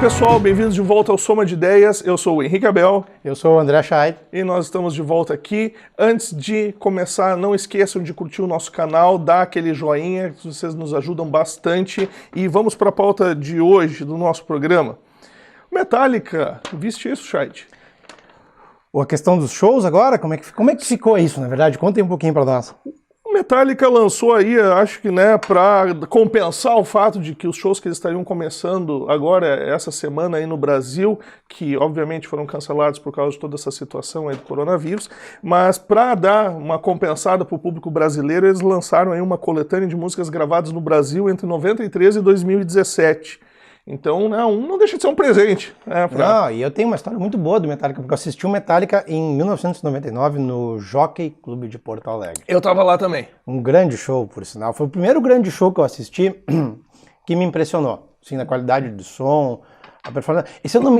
pessoal, bem-vindos de volta ao Soma de Ideias. Eu sou o Henrique Abel. Eu sou o André Scheid. E nós estamos de volta aqui. Antes de começar, não esqueçam de curtir o nosso canal, dar aquele joinha, que vocês nos ajudam bastante. E vamos para a pauta de hoje do nosso programa. Metallica, viste isso, Scheid? A questão dos shows agora, como é que ficou isso, na verdade? Conta aí um pouquinho para nós. O Metallica lançou aí, acho que, para compensar o fato de que os shows que eles estariam começando agora, essa semana aí no Brasil, que obviamente foram cancelados por causa de toda essa situação aí do coronavírus, mas para dar uma compensada para o público brasileiro, eles lançaram aí uma coletânea de músicas gravadas no Brasil entre 93 e 2017. Então, não deixa de ser um presente. Não, e eu tenho uma história muito boa do Metallica, porque eu assisti o Metallica em 1999 no Jockey Club de Porto Alegre. Eu tava lá também. Um grande show, por sinal. Foi o primeiro grande show que eu assisti que me impressionou. Assim, na qualidade do som, a performance. E se eu não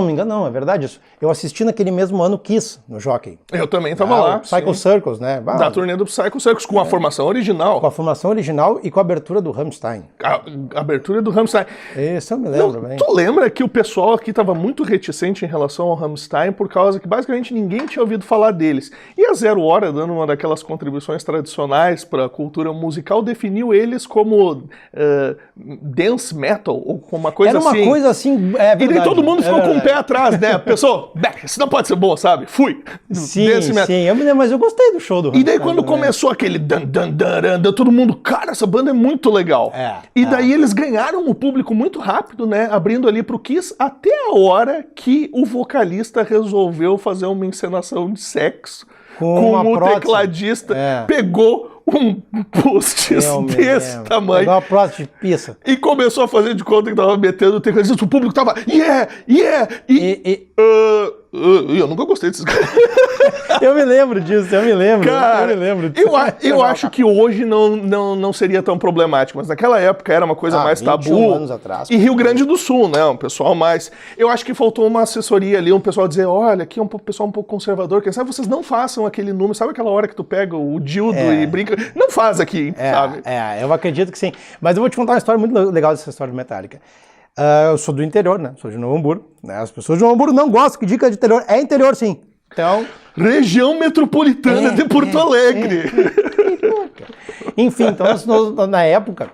me engano, não, é verdade isso. Eu assisti naquele mesmo ano Kiss, no Jockey. Eu também tava lá. Psycho Circus, né? Da turnê do Psycho Circus, com a formação original. Com a formação original e com a abertura do Rammstein. A abertura do Rammstein. Isso eu me lembro bem. Tu lembra que o pessoal aqui estava muito reticente em relação ao Rammstein por causa que basicamente ninguém tinha ouvido falar deles. E a Zero Hora, dando uma daquelas contribuições tradicionais para a cultura musical, definiu eles como dance metal, ou como uma coisa assim. Era uma coisa assim, é verdade. E daí todo mundo ficou com o pé atrás, né? Pessoal, isso não pode ser bom, sabe? Fui. Sim, eu me lembro, mas eu gostei do show do Rammstein. E daí quando começou aquele todo mundo, cara, essa banda é muito legal. E daí eles ganharam o público muito rápido, né? Abrindo ali pro Kiss, até a hora que o vocalista resolveu fazer uma encenação de sexo com o tecladista, pegou um post-it desse tamanho. Pegou uma prótese de pizza. E começou a fazer de conta que tava metendo o tecladista, o público tava, eu nunca gostei desses caras. Eu me lembro disso, Cara, eu acho que hoje não seria tão problemático, mas naquela época era uma coisa mais tabu. Anos atrás. E Rio Grande do Sul, né? Um pessoal mais... Eu acho que faltou uma assessoria ali, um pessoal dizer, olha, aqui é um pessoal um pouco conservador, quem sabe vocês não façam aquele número, sabe aquela hora que tu pega o dildo e brinca? Não faz aqui, sabe? Eu acredito que sim. Mas eu vou te contar uma história muito legal dessa história de Metallica. Eu sou do interior, né? Sou de Novo Hamburgo. Né? As pessoas de Novo Hamburgo não gostam que dica de interior. É interior, sim. Então... Região metropolitana de Porto Alegre. Enfim, então na época,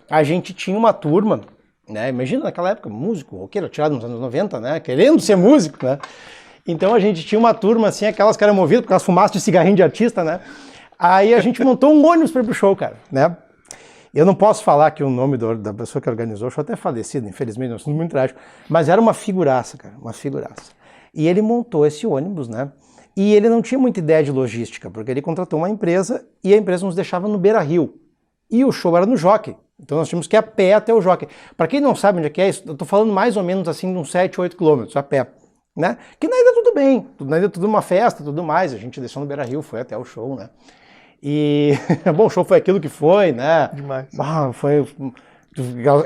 a gente tinha uma turma, né? Imagina naquela época, músico, roqueiro, tirado nos anos 90, né? Querendo ser músico, né? Então a gente tinha uma turma, assim, aquelas que eram movidas por aquelas fumaças de cigarrinho de artista, né? Aí a gente montou um ônibus para ir pro show, cara, né? Eu não posso falar que o nome da pessoa que organizou o show até falecido, infelizmente, é um assunto muito trágico, mas era uma figuraça, cara, uma figuraça. E ele montou esse ônibus, né? E ele não tinha muita ideia de logística, porque ele contratou uma empresa e a empresa nos deixava no Beira-Rio. E o show era no Jockey, então nós tínhamos que ir a pé até o Jockey. Para quem não sabe onde é que é isso, eu tô falando mais ou menos assim de uns 7, 8 quilômetros a pé, né? Que ainda tudo bem, ainda tudo uma festa, tudo mais, a gente desceu no Beira-Rio, foi até o show, né? E, bom, o show foi aquilo que foi, né? Demais. Foi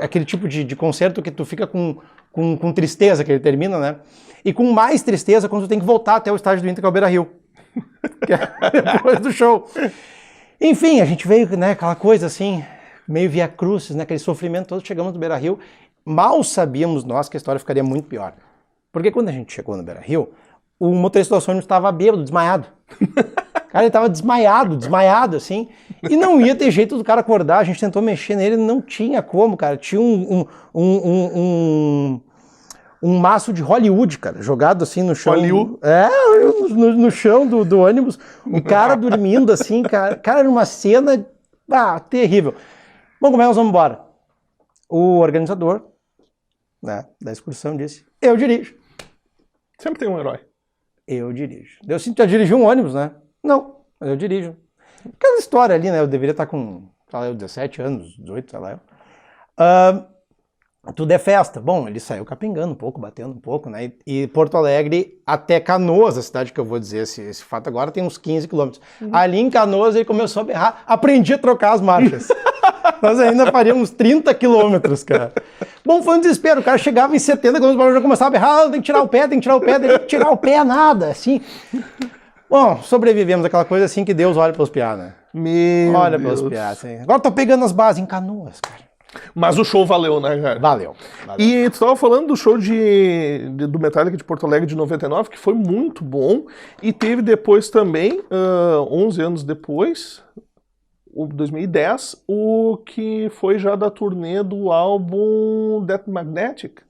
aquele tipo de concerto que tu fica com tristeza que ele termina, né? E com mais tristeza quando tu tem que voltar até o estádio do Inter, que é o Beira-Rio. Depois do show. Enfim, a gente veio, né, aquela coisa assim, meio via crucis, né, aquele sofrimento todo, chegamos no Beira-Rio, mal sabíamos nós que a história ficaria muito pior. Porque quando a gente chegou no Beira-Rio, o motorista do ônibus estava bêbado, desmaiado. Cara, ele tava desmaiado, assim, e não ia ter jeito do cara acordar, a gente tentou mexer nele, não tinha como, cara, tinha um maço de Hollywood, cara, jogado assim no chão. Hollywood? No chão do ônibus, o cara dormindo assim, cara, era uma cena, terrível. Bom, como é que nós vamos embora? O organizador, né, da excursão disse, eu dirijo. Sempre tem um herói. Eu dirijo. Eu sinto, já dirigi um ônibus, né? Não, mas eu dirijo. Aquela história ali, né? Eu deveria estar com, sei lá, 17 anos, 18, sei lá. Tudo é festa. Bom, ele saiu capengando um pouco, batendo um pouco, né? E Porto Alegre até Canoas, a cidade que eu vou dizer esse fato agora, tem uns 15 quilômetros. Ali em Canoas ele começou a berrar, aprendi a trocar as marchas. Nós ainda faríamos 30 quilômetros, cara. Bom, foi um desespero. O cara chegava em 70 quilômetros, já começava a berrar, tem que tirar o pé, tem que tirar o pé, nada, assim. Bom, sobrevivemos aquela coisa assim que Deus olha pelos piá, né? Olha pelos piá, assim. Agora tô pegando as bases em Canoas, cara. Mas o show valeu, né, cara? Valeu. E tu tava falando do show do Metallica de Porto Alegre de 99, que foi muito bom, e teve depois também, 11 anos depois, 2010, o que foi já da turnê do álbum Death Magnetic.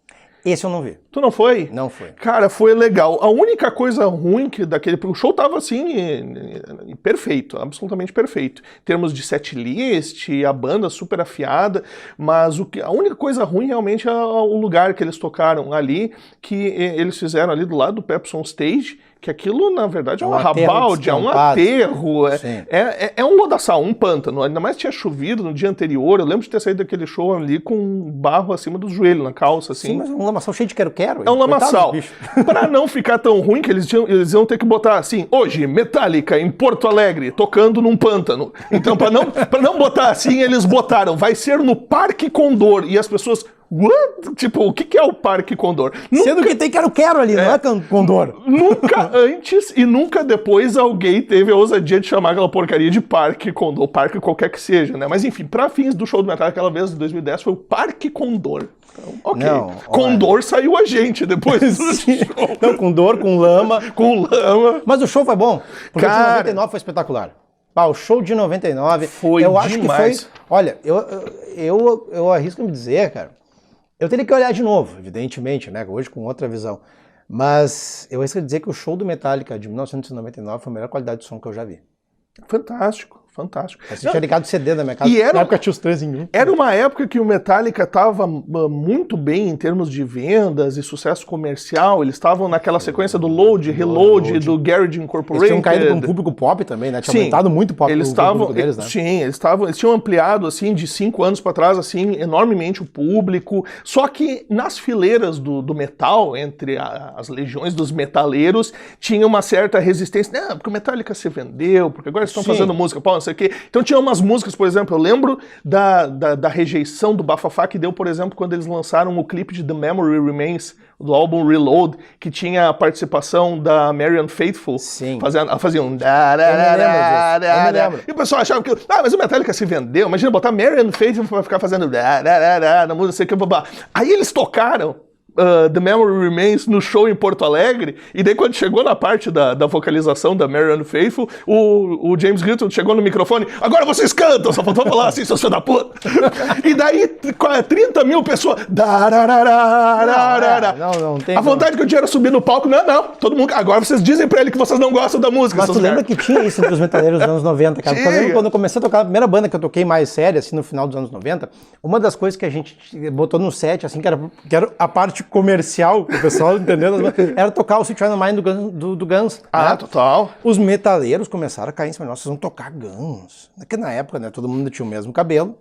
Esse eu não vi. Tu não foi? Não foi. Cara, foi legal. A única coisa ruim que o show tava assim, perfeito, absolutamente perfeito. Em termos de setlist, a banda super afiada, mas a única coisa ruim realmente é o lugar que eles tocaram ali, que eles fizeram ali do lado do Pepsi On Stage, que aquilo, na verdade, é um arrabalde, é um aterro, é um lodaçal, um pântano. Ainda mais tinha chovido no dia anterior. Eu lembro de ter saído daquele show ali com barro acima do joelho, na calça, assim. Sim, mas é um lamaçal cheio de quero-quero. É um lamaçal. Pra não ficar tão ruim, que eles iam ter que botar assim, hoje, Metallica em Porto Alegre, tocando num pântano. Então, pra não botar assim, eles botaram, vai ser no Parque Condor. E as pessoas... What? Tipo, o que é o Parque Condor? Sendo que tem quero-quero ali, não é Condor. Nunca antes e nunca depois alguém teve a ousadia de chamar aquela porcaria de Parque Condor, Parque qualquer que seja, né? Mas enfim, pra fins do show do Metallica aquela vez, de 2010, foi o Parque Condor. Então, ok. Não, Condor saiu a gente depois do show. Não, com dor, com lama. Com lama. Mas o show foi bom, porque o de 99 foi espetacular. O show de 99 foi eu acho demais. Que foi... Olha, eu arrisco me dizer, cara, eu teria que olhar de novo, evidentemente, né? Hoje com outra visão. Mas eu arrisco dizer que o show do Metallica de 1999 foi a melhor qualidade de som que eu já vi. Fantástico. Fantástico. Você tinha ligado o CD na minha casa, na época tinha os 3 em 1. Era uma época que o Metallica estava muito bem em termos de vendas e sucesso comercial. Eles estavam naquela sequência do Load, Reload, do Garage Incorporated. Eles tinham caído com o público pop também, né? Tinha aumentado muito o pop público deles, né? Sim, eles tinham ampliado, assim, de 5 anos para trás, assim, enormemente o público. Só que nas fileiras do metal, entre as legiões dos metaleiros, tinha uma certa resistência. Não, porque o Metallica se vendeu, porque agora eles estão fazendo música, pô, não sei o quê. Então tinha umas músicas, por exemplo, eu lembro da rejeição do bafafá que deu, por exemplo, quando eles lançaram o clipe de The Memory Remains, do álbum Reload, que tinha a participação da Marianne Faithfull. Sim. Fazia um... Eu me lembro. E o pessoal achava que... mas o Metallica se vendeu. Imagina botar Marianne Faithfull pra ficar fazendo... na música, sei que... Aí eles tocaram The Memory Remains no show em Porto Alegre, e daí quando chegou na parte da vocalização da Marianne Faithfull, o James Hetfield chegou no microfone, agora vocês cantam, só faltou falar assim, seus filhos da puta. E daí 30 mil pessoas, não tem a vontade que eu tinha era subir no palco, não, todo mundo, agora vocês dizem pra ele que vocês não gostam da música. Mas tu lembra que tinha isso entre os metaleiros dos anos 90, cara? Eu lembro quando eu comecei a tocar, a primeira banda que eu toquei mais séria, assim, no final dos anos 90, uma das coisas que a gente botou no set, assim, que era a parte comercial, o pessoal entendendo, era tocar o Sweet Child O' Mine do Guns. Ah, né? Total. Os metaleiros começaram a cair em cima, nossa, vocês vão tocar Guns. Porque na época, né, todo mundo tinha o mesmo cabelo,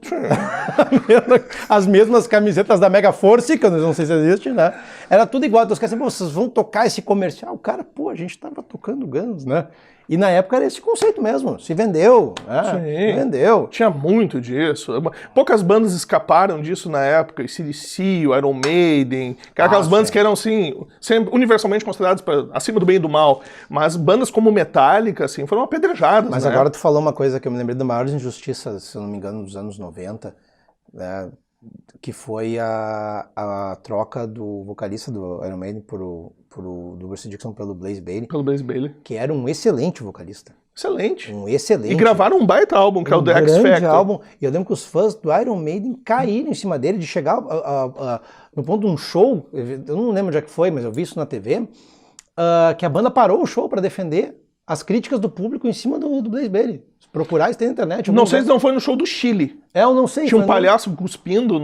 as mesmas camisetas da Mega Force, que eu não sei se existe, né? Era tudo igual, então os caras assim, vocês vão tocar esse comercial? Cara, pô, a gente tava tocando Guns, né? E na época era esse conceito mesmo, se vendeu, né? Se vendeu. Tinha muito disso. Poucas bandas escaparam disso na época, AC/DC, Iron Maiden, aquelas bandas que eram assim, sempre universalmente consideradas acima do bem e do mal, mas bandas como Metallica, assim, foram apedrejadas. Mas agora tu falou uma coisa que eu me lembrei da maior injustiça, se eu não me engano, dos anos 90, né? Que foi a troca do vocalista do Iron Maiden do Bruce Dickinson pelo Blaze Bayley. Pelo Blaze Bayley. Que era um excelente vocalista. Excelente. Um excelente. E gravaram um baita álbum, que é o The X Factor. Álbum. E eu lembro que os fãs do Iron Maiden caíram em cima dele, de chegar no ponto de um show, eu não lembro onde é que foi, mas eu vi isso na TV, que a banda parou o show para defender as críticas do público em cima do Blaze Bayley. Se procurar, isso tem na internet. Não sei se não foi no show do Chile. Eu não sei. Tinha um palhaço cuspindo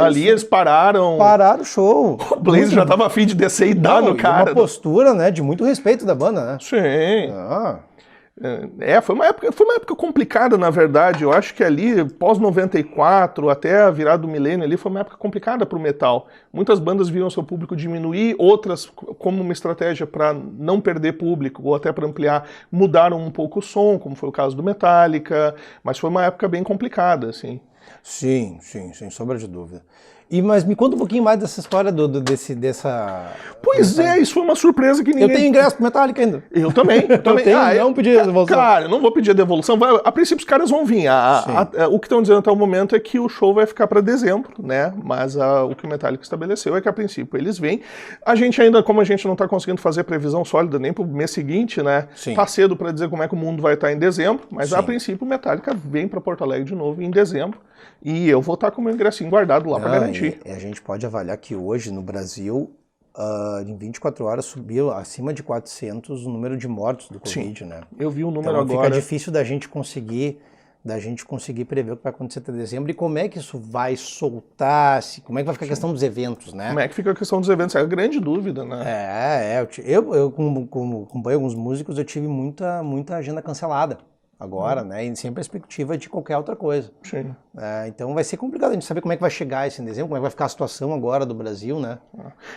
ali, eles pararam. Pararam o show. O Blaze já tava afim de descer e dar no cara. Uma postura, né, de muito respeito da banda, né? Sim. Foi uma época complicada, na verdade. Eu acho que ali, pós-94, até a virada do milênio ali, foi uma época complicada pro metal. Muitas bandas viram seu público diminuir, outras, como uma estratégia para não perder público, ou até para ampliar, mudaram um pouco o som, como foi o caso do Metallica, mas foi uma época bem complicada, assim. Sim, sem sombra de dúvida. Mas me conta um pouquinho mais dessa história dessa... Pois é, isso foi uma surpresa que ninguém... Eu tenho ingresso pro Metallica ainda. Eu também. Não pedi a devolução. Cara, eu não vou pedir a devolução. A princípio os caras vão vir. O que estão dizendo até o momento é que o show vai ficar para dezembro, né? Mas o que o Metallica estabeleceu é que a princípio eles vêm. A gente ainda, como a gente não está conseguindo fazer previsão sólida nem pro mês seguinte, né? Sim. Tá cedo para dizer como é que o mundo vai estar em dezembro, mas Sim. a princípio o Metallica vem para Porto Alegre de novo em dezembro. E eu vou estar com o meu ingressinho guardado lá para garantir. A gente pode avaliar que hoje no Brasil, em 24 horas, subiu acima de 400 o número de mortos do Covid, né? Eu vi o número então, agora. Fica difícil da gente conseguir prever o que vai acontecer até dezembro e como é que isso vai soltar, como é que vai ficar a questão dos eventos, né? Como é que fica a questão dos eventos? É a grande dúvida, né? Eu como acompanho alguns músicos, eu tive muita agenda cancelada agora, né? E sem perspectiva de qualquer outra coisa. Sim. Então vai ser complicado a gente saber como é que vai chegar esse em dezembro, como é que vai ficar a situação agora do Brasil, né?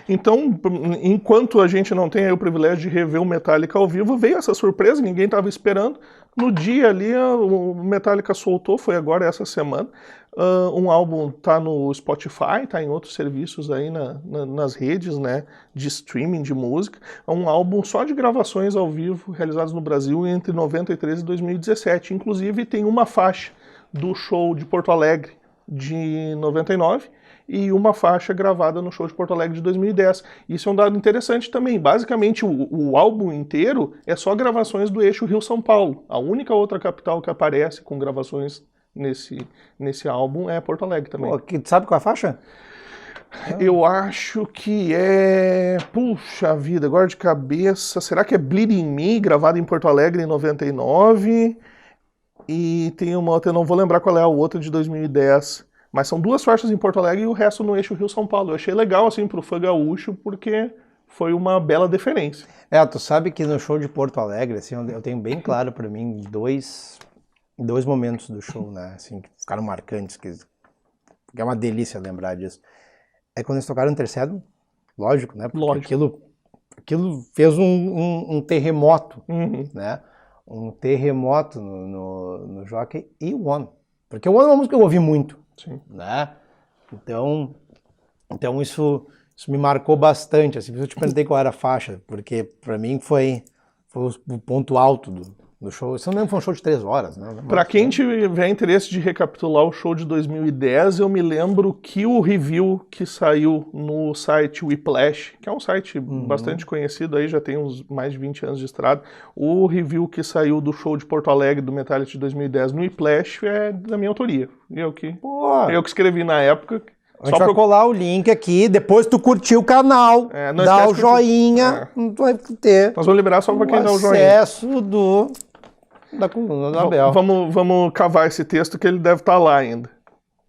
Então, enquanto a gente não tem aí o privilégio de rever o Metallica ao vivo, veio essa surpresa, ninguém estava esperando. No dia ali, o Metallica soltou, foi agora essa semana. Um álbum tá no Spotify, tá em outros serviços aí nas redes, né, de streaming de música. É um álbum só de gravações ao vivo realizadas no Brasil entre 93 e 2017. Inclusive tem uma faixa do show de Porto Alegre de 99 e uma faixa gravada no show de Porto Alegre de 2010. Isso é um dado interessante também. Basicamente, o álbum inteiro é só gravações do eixo Rio-São Paulo. A única outra capital que aparece com gravações nesse álbum é Porto Alegre também. Pô, sabe qual é a faixa? Eu acho que é... Puxa vida, agora de cabeça... Será que é Bleeding Me, gravado em Porto Alegre em 99? E tem uma outra, eu não vou lembrar qual é a outra, de 2010. Mas são duas faixas em Porto Alegre e o resto no eixo Rio-São Paulo. Eu achei legal, assim, pro fã gaúcho, porque foi uma bela deferência. Tu sabe que no show de Porto Alegre, assim, eu tenho bem claro pra mim dois momentos do show, né, assim, que ficaram marcantes, que é uma delícia lembrar disso. É quando eles tocaram Intercedem, lógico, né, porque Lógico. aquilo fez um terremoto, Uhum. né, um terremoto no Jockey e o One, porque o One é uma música que eu ouvi muito, Sim. né, então isso me marcou bastante, assim, eu te perguntei qual era a faixa, porque pra mim foi o ponto alto do show. Isso não foi um show de 3 horas, né? Pra quem tiver interesse de recapitular o show de 2010, eu me lembro que o review que saiu no site Whiplash, que é um site bastante conhecido aí, já tem uns mais de 20 anos de estrada, o review que saiu do show de Porto Alegre do Metallica de 2010 no Whiplash é da minha autoria. Eu que escrevi na época. A gente vai colar o link aqui, depois tu curtir o canal, dá o joinha, tu vai ter... Nós vamos liberar só pra quem dá o joinha. Acesso da coluna da Bel. Vamos cavar esse texto que ele deve estar lá ainda.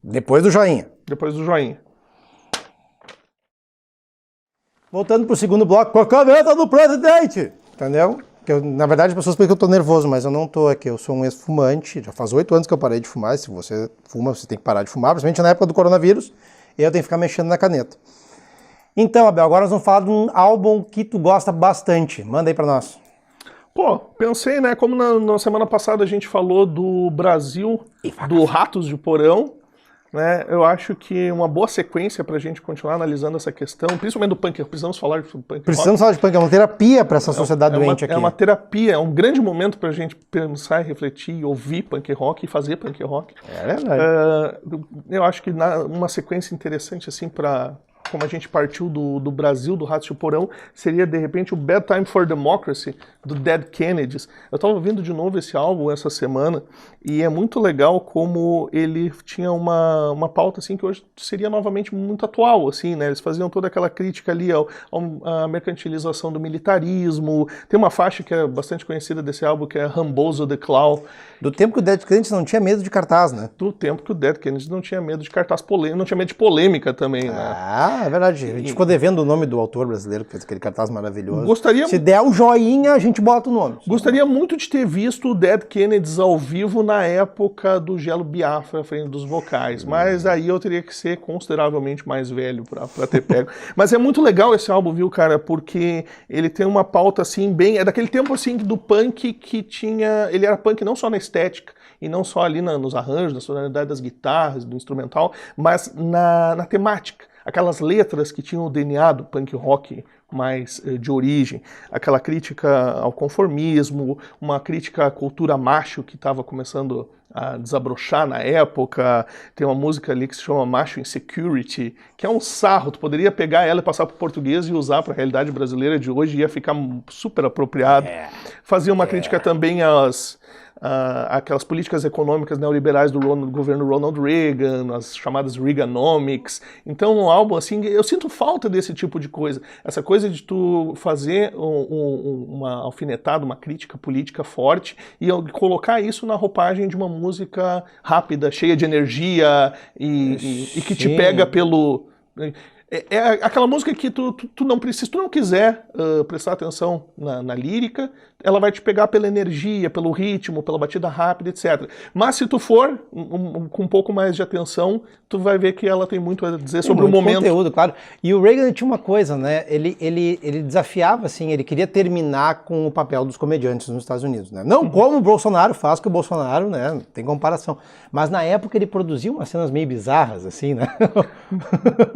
Depois do joinha. Depois do joinha. Voltando pro segundo bloco, com a caneta do presidente! Entendeu? Na verdade, as pessoas pensam que eu tô nervoso, mas eu não tô aqui. Eu sou um ex-fumante, já faz 8 anos que eu parei de fumar. Se você fuma, você tem que parar de fumar, principalmente na época do coronavírus. E eu tenho que ficar mexendo na caneta. Então, Abel, agora nós vamos falar de um álbum que tu gosta bastante. Manda aí pra nós. Pô, pensei, né, como na semana passada a gente falou do Brasil, do Ratos de Porão, né, eu acho que uma boa sequência pra gente continuar analisando essa questão, principalmente do punk, precisamos falar de punk. Precisamos falar de punk, é uma terapia pra essa sociedade doente aqui. É uma terapia, é um grande momento pra gente pensar, refletir, ouvir punk rock e fazer punk rock. É verdade. Eu acho que uma sequência interessante, assim, pra... como a gente partiu do Brasil, do Ratos de Porão, seria, de repente, o Bad Time for Democracy, do Dead Kennedys. Eu estava ouvindo de novo esse álbum essa semana, e é muito legal como ele tinha uma pauta, assim, que hoje seria novamente muito atual, assim, né? Eles faziam toda aquela crítica ali à mercantilização do militarismo. Tem uma faixa que é bastante conhecida desse álbum, que é Rambozo the Claw. Do tempo que o Dead Kennedys não tinha medo de cartaz, né? Do tempo que o Dead Kennedys não tinha medo de cartaz polêmico, não tinha medo de polêmica também, né? É verdade. A gente ficou devendo o nome do autor brasileiro, que fez aquele cartaz maravilhoso. Gostaria... Se der um joinha, a gente bota o nome. Gostaria muito de ter visto o Dead Kennedys ao vivo na época do Gelo Biafra à frente dos vocais, mas aí eu teria que ser consideravelmente mais velho pra ter pego. Mas é muito legal esse álbum, viu, cara, porque ele tem uma pauta assim bem... É daquele tempo assim do punk que tinha... Ele era punk não só na estética, e não só ali nos arranjos, na sonoridade das guitarras, do instrumental, mas na temática. Aquelas letras que tinham o DNA do punk rock mais de origem, aquela crítica ao conformismo, uma crítica à cultura macho que estava começando a desabrochar na época. Tem uma música ali que se chama Macho Insecurity, que é um sarro, tu poderia pegar ela e passar para o português e usar para a realidade brasileira de hoje e ia ficar super apropriado. Fazia uma crítica também às... aquelas políticas econômicas neoliberais do governo Ronald Reagan, as chamadas Reaganomics. Então, um álbum assim, eu sinto falta desse tipo de coisa. Essa coisa de tu fazer uma alfinetada, uma crítica política forte e colocar isso na roupagem de uma música rápida, cheia de energia e que te pega pelo... É aquela música que tu não precisa, se tu não quiser prestar atenção na lírica, ela vai te pegar pela energia, pelo ritmo, pela batida rápida, etc. Mas se tu for com um pouco mais de atenção, tu vai ver que ela tem muito a dizer sobre o momento. Conteúdo, claro. E o Reagan tinha uma coisa, né? Ele desafiava, assim, ele queria terminar com o papel dos comediantes nos Estados Unidos, né? Não como o Bolsonaro faz, que o Bolsonaro, né, tem comparação. Mas na época ele produzia umas cenas meio bizarras, assim, né?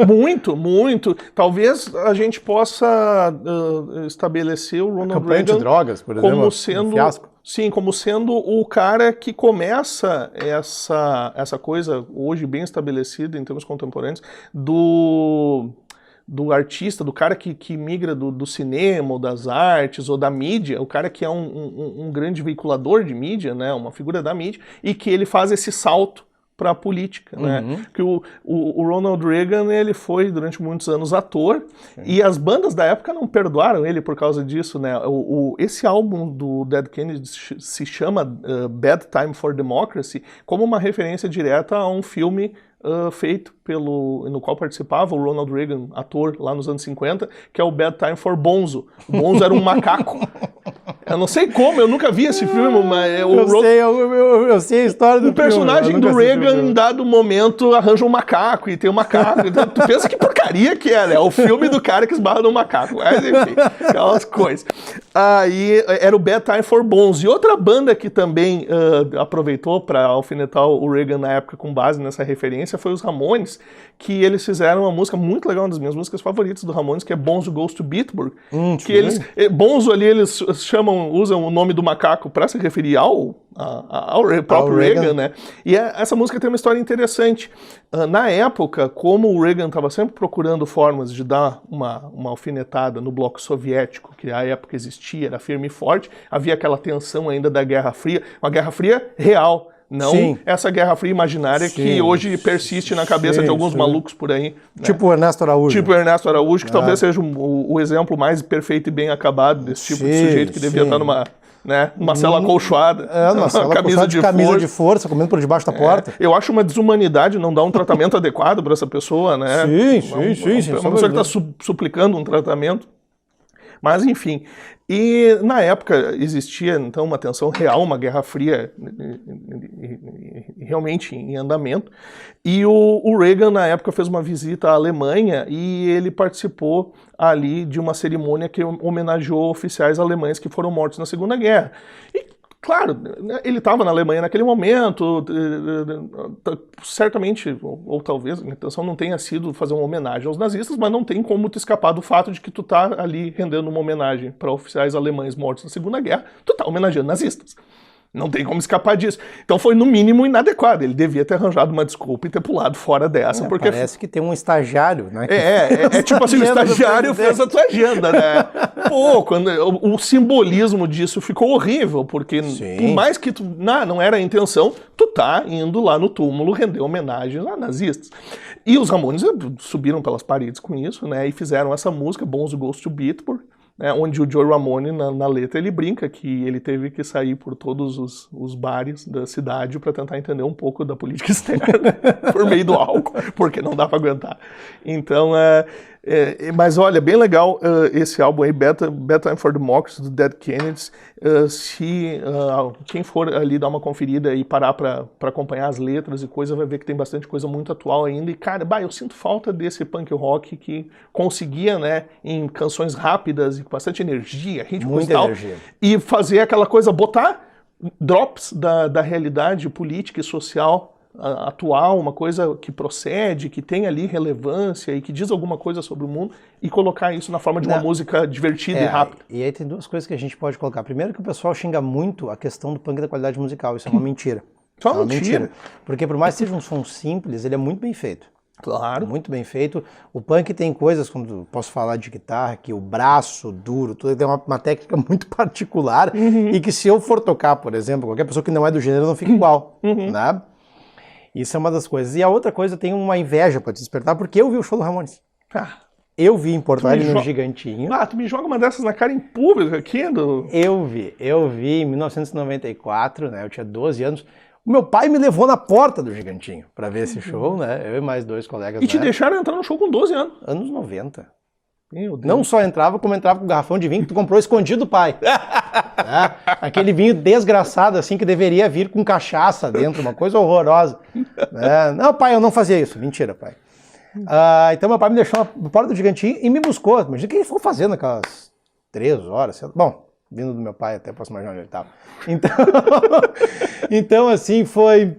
Muito, muito. Talvez a gente possa estabelecer o Ronald Campanha Reagan de drogas, por exemplo, como sendo, um fiasco. sim, como sendo o cara que começa essa coisa hoje bem estabelecida em termos contemporâneos do artista, do cara que migra do cinema, ou das artes, ou da mídia, o cara que é um grande veiculador de mídia, né, uma figura da mídia, e que ele faz esse salto para a política, né? Que o Ronald Reagan, ele foi durante muitos anos ator, e as bandas da época não perdoaram ele por causa disso, né? Esse álbum do Dead Kennedys se chama Bad Time for Democracy, como uma referência direta a um filme feito no qual participava o Ronald Reagan, ator, lá nos anos 50, que é o Bad Time for Bonzo. O Bonzo era um macaco. Eu não sei como, eu nunca vi esse filme, mas... Eu sei a história do filme. O personagem do Reagan, em dado momento, arranja um macaco, e tem um macaco. Então, tu pensa que porcaria que é, né? O filme do cara que esbarra no macaco. Mas, enfim, aquelas coisas. Aí, era o Bad Time for Bonzo. E outra banda que também aproveitou para alfinetar o Reagan na época com base nessa referência foi os Ramones, que eles fizeram uma música muito legal, uma das minhas músicas favoritas do Ramones, que é Bonzo Goes to Bitburg. Que eles... Bonzo ali, eles usam o nome do macaco para se referir ao próprio Reagan, né? E essa música tem uma história interessante. Na época, como o Reagan estava sempre procurando formas de dar uma alfinetada no bloco soviético, que à época existia, era firme e forte, havia aquela tensão ainda da Guerra Fria, uma Guerra Fria real, não essa Guerra Fria imaginária que hoje persiste na cabeça de alguns malucos por aí. Né? Tipo o Ernesto Araújo. Tipo o Ernesto Araújo, que talvez seja o exemplo mais perfeito e bem acabado desse tipo de sujeito que devia estar numa cela acolchoada, uma camisa de força, comendo por debaixo da porta. Eu acho uma desumanidade não dar um tratamento adequado para essa pessoa, né? Sim. Uma pessoa que está suplicando um tratamento. Mas, enfim, e na época existia, então, uma tensão real, uma Guerra Fria realmente em andamento, e o Reagan, na época, fez uma visita à Alemanha e ele participou ali de uma cerimônia que homenageou oficiais alemães que foram mortos na Segunda Guerra. E, claro, ele estava na Alemanha naquele momento, certamente, ou talvez a intenção não tenha sido fazer uma homenagem aos nazistas, mas não tem como tu escapar do fato de que tu tá ali rendendo uma homenagem para oficiais alemães mortos na Segunda Guerra, tu tá homenageando nazistas. Não tem como escapar disso. Então foi, no mínimo, inadequado. Ele devia ter arranjado uma desculpa e ter pulado fora dessa. Porque parece que tem um estagiário, né? É tipo assim, o estagiário fez a tua agenda, né? Pô, o simbolismo disso ficou horrível, porque por mais que não era a intenção, tu tá indo lá no túmulo render homenagem a nazistas. E os Ramones subiram pelas paredes com isso, né? E fizeram essa música, Bonzo Goes to Bitburg, né, onde o Joey Ramone, na letra, ele brinca que ele teve que sair por todos os bares da cidade para tentar entender um pouco da política externa por meio do álcool, porque não dá para aguentar. Então, mas olha, bem legal esse álbum aí, Bad Time for Democracy, do Dead Kennedys. Se quem for ali dar uma conferida e parar para acompanhar as letras e coisa, vai ver que tem bastante coisa muito atual ainda. E, cara, eu sinto falta desse punk rock que conseguia, né, em canções rápidas e com bastante energia, ritmo e tal, energia. E fazer aquela coisa, botar drops da realidade política e social atual, uma coisa que procede, que tem ali relevância e que diz alguma coisa sobre o mundo, e colocar isso na forma de uma música divertida e rápida. E aí tem duas coisas que a gente pode colocar. Primeiro, que o pessoal xinga muito a questão do punk da qualidade musical. Isso é uma mentira. Só uma mentira. Porque por mais que seja um som simples, ele é muito bem feito. Claro. Muito bem feito. O punk tem coisas, como posso falar de guitarra, que o braço duro, tudo tem uma técnica muito particular, e que se eu for tocar, por exemplo, qualquer pessoa que não é do gênero não fica igual, né? Isso é uma das coisas. E a outra coisa, eu tenho uma inveja para te despertar, porque eu vi o show do Ramones. Eu vi em Porto Alegre no Gigantinho. Tu me joga uma dessas na cara em público aqui? Eu vi em 1994, né? Eu tinha 12 anos. O meu pai me levou na porta do Gigantinho para ver esse show, né? Eu e mais 2 colegas. E te deixaram entrar no show com 12 anos? Anos 90. Não só entrava, como entrava com um garrafão de vinho que tu comprou escondido do pai. Aquele vinho desgraçado, assim, que deveria vir com cachaça dentro, uma coisa horrorosa. Não, pai, eu não fazia isso. Mentira, pai. Então meu pai me deixou na porta do Gigantinho e me buscou. Imagina o que ele ficou fazendo aquelas 3 horas. Bom, vindo do meu pai, até posso imaginar onde ele estava. Então assim, foi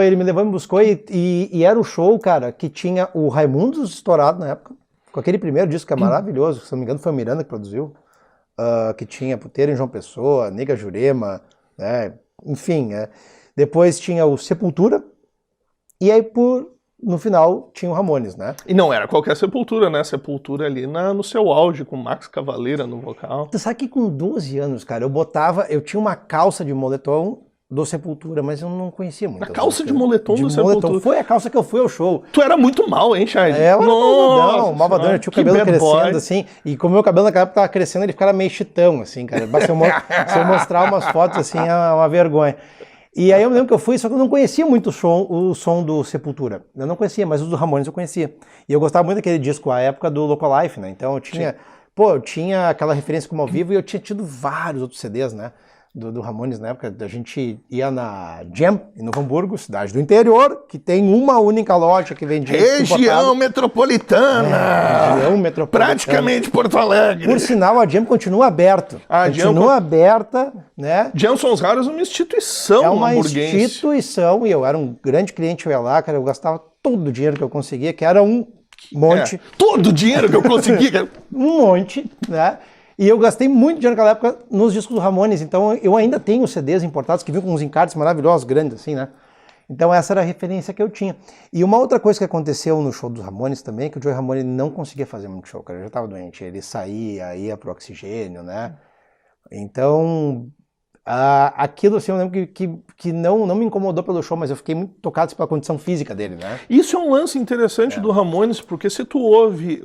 ele me levou e me buscou, e era o show, cara, que tinha o Raimundos estourado na época, com aquele primeiro disco que é maravilhoso, se não me engano foi o Miranda que produziu, que tinha Puteiro em João Pessoa, Nega Jurema, né? Enfim, depois tinha o Sepultura, e aí no final tinha o Ramones, né? E não era qualquer Sepultura, né? Sepultura ali no seu auge, com Max Cavaleira no vocal. Tu sabe que com 12 anos, cara, eu tinha uma calça de moletom do Sepultura, mas eu não conhecia muito. A calça de moletom do Sepultura? Foi a calça que eu fui ao show. Tu era muito mal, hein, Chad? Eu era malvadão, eu tinha o cabelo crescendo, assim, e como o meu cabelo naquela época tava crescendo, ele ficava meio chitão, assim, cara. Se eu mostrar umas fotos, assim, é uma vergonha. E aí eu me lembro que eu fui, só que eu não conhecia muito o som do Sepultura. Eu não conhecia, mas os do Ramones eu conhecia. E eu gostava muito daquele disco, a época do Localife, né? Então eu tinha aquela referência como ao vivo, e eu tinha tido vários outros CDs, né? Do Ramones na época. A gente ia na Jam, em Novo Hamburgo, cidade do interior, que tem uma única loja que vende região metropolitana! Região metropolitana. Praticamente Porto Alegre. Por sinal, a Jam continua aberta. Aberta, né? Jam Sons Raros é uma instituição hamburguense. Instituição, e eu era um grande cliente, eu ia lá, cara, eu gastava todo o dinheiro que eu conseguia, que era um monte. Todo o dinheiro que eu conseguia, cara. Um monte, né? E eu gastei muito dinheiro naquela época nos discos do Ramones, então eu ainda tenho CDs importados que vinham com uns encartes maravilhosos, grandes assim, né? Então essa era a referência que eu tinha. E uma outra coisa que aconteceu no show dos Ramones também, é que o Joey Ramone não conseguia fazer muito show, cara, ele já estava doente, ele saía, ia pro oxigênio, né? Então, aquilo assim, eu lembro que não me incomodou pelo show, mas eu fiquei muito tocado pela condição física dele, né? Isso é um lance interessante do Ramones, porque se tu ouve,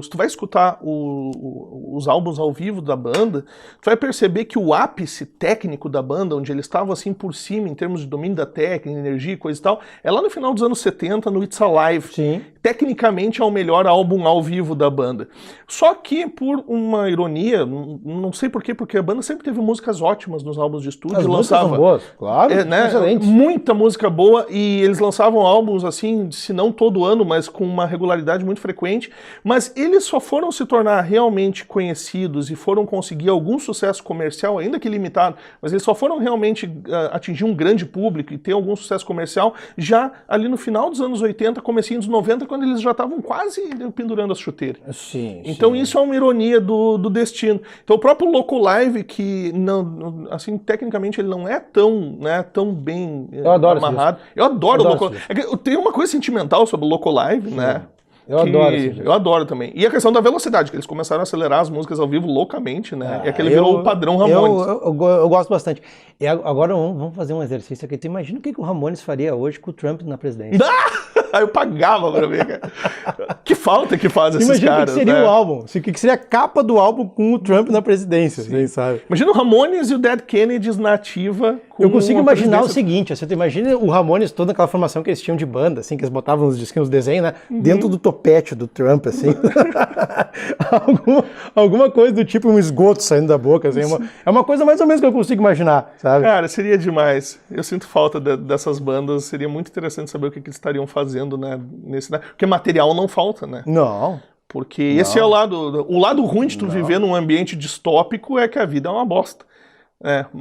se tu vai escutar os álbuns ao vivo da banda, tu vai perceber que o ápice técnico da banda, onde eles estavam assim por cima em termos de domínio da técnica, energia e coisa e tal, é lá no final dos anos 70, no It's Alive. Sim. Tecnicamente é o melhor álbum ao vivo da banda. Só que, por uma ironia, não sei porquê, porque a banda sempre teve músicas ótimas nos álbuns de estúdio. As músicas são boas, claro, excelentes. Muita música boa, e eles lançavam álbuns assim, se não todo ano, mas com uma regularidade muito frequente. Mas eles só foram se tornar realmente conhecidos e foram conseguir algum sucesso comercial, ainda que limitado, mas eles só foram realmente atingir um grande público e ter algum sucesso comercial já ali no final dos anos 80, comecinho dos 90, quando eles já estavam quase pendurando as chuteiras. Sim, então isso é uma ironia do destino. Então o próprio Loco Live, que não, assim, tecnicamente ele não é tão bem amarrado. Eu adoro o Loco Live. Tem uma coisa sentimental sobre o Loco Live, né? Eu adoro também. E a questão da velocidade, que eles começaram a acelerar as músicas ao vivo loucamente, né? E aquele virou o padrão Ramones. Eu gosto bastante. E agora vamos fazer um exercício aqui. Tu imagina o que o Ramones faria hoje com o Trump na presidência? Aí eu pagava pra ver, cara. Que falta que faz esses Imagina caras, o que seria né? o álbum, o que seria a capa do álbum com o Trump na presidência, assim, sabe? Imagina o Ramones e o Dead Kennedys na ativa. Com Eu consigo a imaginar o presidência. seguinte, você imagina o Ramones, toda aquela formação que eles tinham de banda, assim, que eles botavam os disquinhos, os desenhos, né? Dentro do topete do Trump, assim. alguma coisa do tipo um esgoto saindo da boca, assim. É uma coisa mais ou menos que eu consigo imaginar, sabe? Cara, seria demais. Eu sinto falta dessas bandas. Seria muito interessante saber o que eles estariam fazendo, né? Porque material não falta, né? Não. Porque esse é o lado ruim de tu viver num ambiente distópico é que a vida é uma bosta.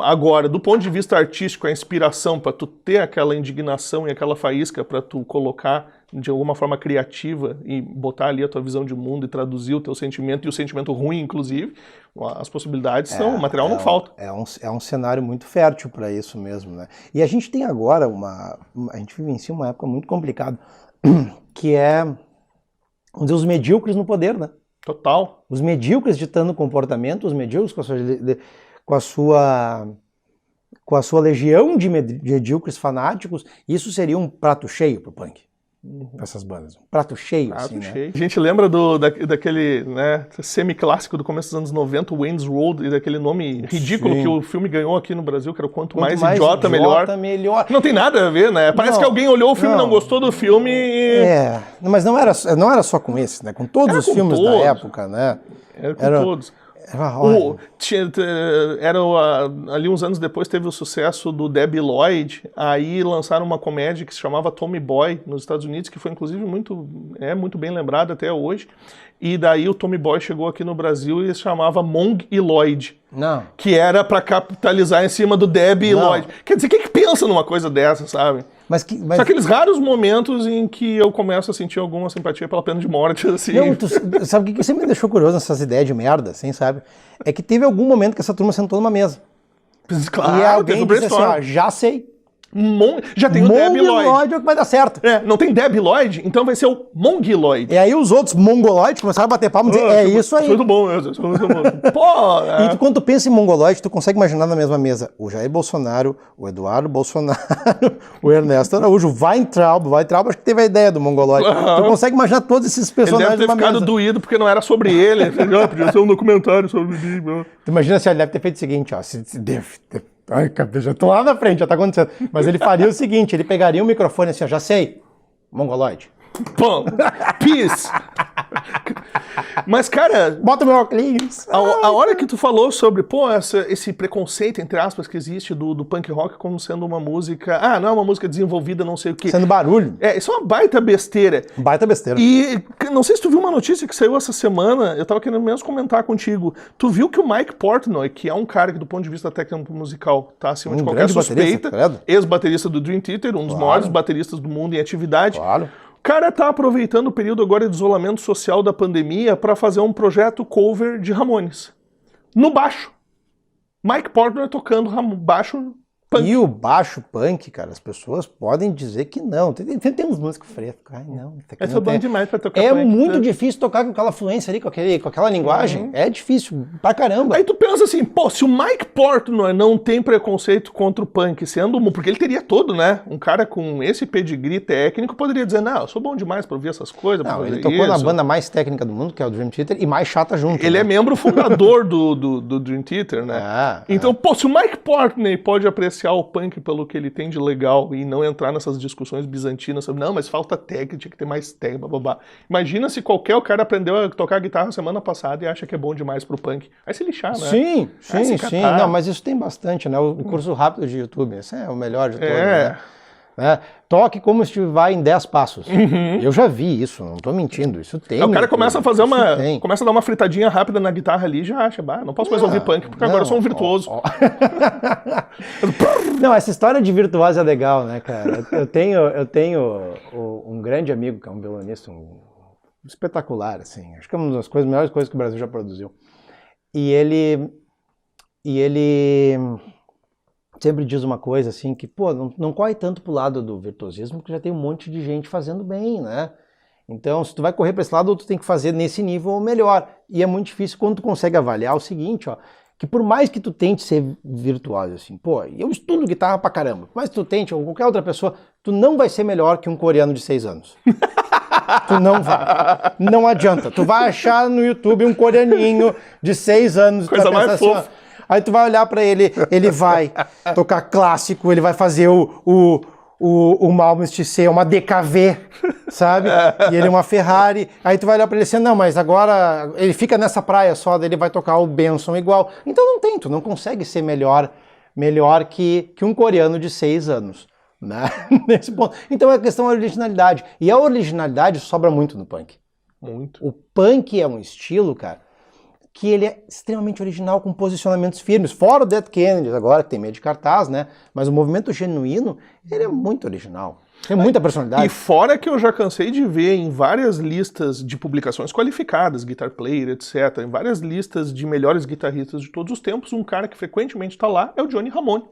Agora, do ponto de vista artístico, a inspiração para tu ter aquela indignação e aquela faísca para tu colocar de alguma forma criativa e botar ali a tua visão de mundo e traduzir o teu sentimento e o sentimento ruim, inclusive, as possibilidades são, o material não falta. É um cenário muito fértil para isso mesmo, né? E a gente tem agora a gente vivencia uma época muito complicada, que é os medíocres no poder, né? Total. Os medíocres ditando comportamento, os medíocres com a sua legião de medíocres fanáticos, isso seria um prato cheio pro punk. Essas bandas. Um prato cheio, assim, cheio. né? A gente lembra daquele, né, semi-clássico do começo dos anos 90, Wayne's World, e daquele nome ridículo que o filme ganhou aqui no Brasil, que era Quanto mais idiota, melhor. Não tem nada a ver, né? Parece que alguém olhou o filme e não gostou do filme e... Mas não era só com esse, né? Com todos os filmes da época, né? Era com todos. Ali uns anos depois teve o sucesso do Debi Lloyd, aí lançaram uma comédia que se chamava Tommy Boy nos Estados Unidos, que foi inclusive muito bem lembrada até hoje, e daí o Tommy Boy chegou aqui no Brasil e se chamava Mong e Lloyd. Não. Que era pra capitalizar em cima do Debi Lloyd. Quer dizer, quem que pensa numa coisa dessa, sabe? São aqueles raros momentos em que eu começo a sentir alguma simpatia pela pena de morte, assim. Não, sabe o que sempre me deixou curioso nessas ideias de merda, assim, sabe? É que teve algum momento que essa turma sentou numa mesa. Claro, e alguém disse assim, ó, já sei. Já tem o Debi Lloyd. Lloyd é o que vai dar certo. Não tem Debi Lloyd, então vai ser o Mongoloid. E aí os outros mongoloides começaram a bater palma e dizer, isso aí. Muito bom, Pô! E quando tu pensa em mongoloide, tu consegue imaginar na mesma mesa o Jair Bolsonaro, o Eduardo Bolsonaro, o Ernesto Araújo, o Weintraub acho que teve a ideia do mongoloide. Tu consegue imaginar todos esses personagens numa mesa. Ele deve ter ficado doído porque não era sobre ele. Podia ser um documentário sobre mim. Tu imagina se ele deve ter feito o seguinte, ó, ai, cabeça, já tô lá na frente, já tá acontecendo. Mas ele faria o seguinte, ele pegaria o microfone assim, ó, já sei, mongoloide. Pô, peace. Mas, cara... Bota o meu óculos. A hora que tu falou sobre, esse preconceito, entre aspas, que existe do punk rock como sendo uma música... não é uma música desenvolvida, não sei o quê. Sendo barulho. Isso é uma baita besteira. Baita besteira. E não sei se tu viu uma notícia que saiu essa semana, eu tava querendo mesmo comentar contigo. Tu viu que o Mike Portnoy, que é um cara que do ponto de vista técnico musical tá acima de qualquer suspeita, ex-baterista do Dream Theater, um dos maiores bateristas do mundo em atividade. Claro. O cara tá aproveitando o período agora de isolamento social da pandemia para fazer um projeto cover de Ramones. No baixo. Mike Portnoy tocando baixo punk. E o baixo punk, cara, as pessoas podem dizer que não. Tem uns músicos frescos. Ai, não. É bom demais pra tocar punk. É muito né? difícil tocar com aquela fluência ali, com aquela linguagem. É difícil pra caramba. Aí tu pensa assim, se o Mike Portnoy não tem preconceito contra o punk, porque ele teria todo, né? Um cara com esse pedigree técnico poderia dizer, não, eu sou bom demais pra ouvir essas coisas. Não, ele tocou na banda mais técnica do mundo, que é o Dream Theater, e mais chata junto. Ele é membro fundador do Dream Theater, né? Então, se o Mike Portnoy pode apreciar o punk pelo que ele tem de legal e não entrar nessas discussões bizantinas sobre, não, mas falta técnica, tinha que ter mais técnica, babá. Imagina se qualquer cara aprendeu a tocar guitarra semana passada e acha que é bom demais pro punk. Vai se lixar, né? Sim. Não, mas isso tem bastante, né? O curso rápido de YouTube, esse é o melhor de todos, né? Toque como se vai em 10 passos. Eu já vi isso, não tô mentindo, isso tem. O cara começa a fazer começa a dar uma fritadinha rápida na guitarra ali e já acha, não posso mais ouvir punk, porque agora eu sou um virtuoso. Não, essa história de virtuoso é legal, né, cara? Eu tenho um grande amigo, que é um violonista espetacular, assim, acho que é uma das melhores coisas que o Brasil já produziu. E ele sempre diz uma coisa assim, que, não corre tanto pro lado do virtuosismo, porque já tem um monte de gente fazendo bem, né? Então, se tu vai correr para esse lado, tu tem que fazer nesse nível melhor. E é muito difícil quando tu consegue avaliar o seguinte, que por mais que tu tente ser virtuoso, assim, pô, eu estudo guitarra pra caramba, mas tu tente, ou qualquer outra pessoa, tu não vai ser melhor que um coreano de 6 anos. Tu não vai. Não adianta. Tu vai achar no YouTube um coreaninho de 6 anos. Coisa mais assim, fofa. Aí tu vai olhar pra ele, ele vai tocar clássico, ele vai fazer o Malmsteen ser uma DKV, sabe? E ele é uma Ferrari. Aí tu vai olhar pra ele assim, não, mas agora ele fica nessa praia só, daí ele vai tocar o Benson igual. Então não tem, tu não consegue ser melhor que um coreano de 6 anos. Né? Nesse ponto. Então é a questão da originalidade. E a originalidade sobra muito no punk. Muito. O punk é um estilo, cara, que ele é extremamente original, com posicionamentos firmes. Fora o Dead Kennedys agora, que tem meio de cartaz, né? Mas o movimento genuíno, ele é muito original. Tem muita personalidade. E fora que eu já cansei de ver em várias listas de publicações qualificadas, Guitar Player, etc., em várias listas de melhores guitarristas de todos os tempos, um cara que frequentemente está lá é o Johnny Ramone,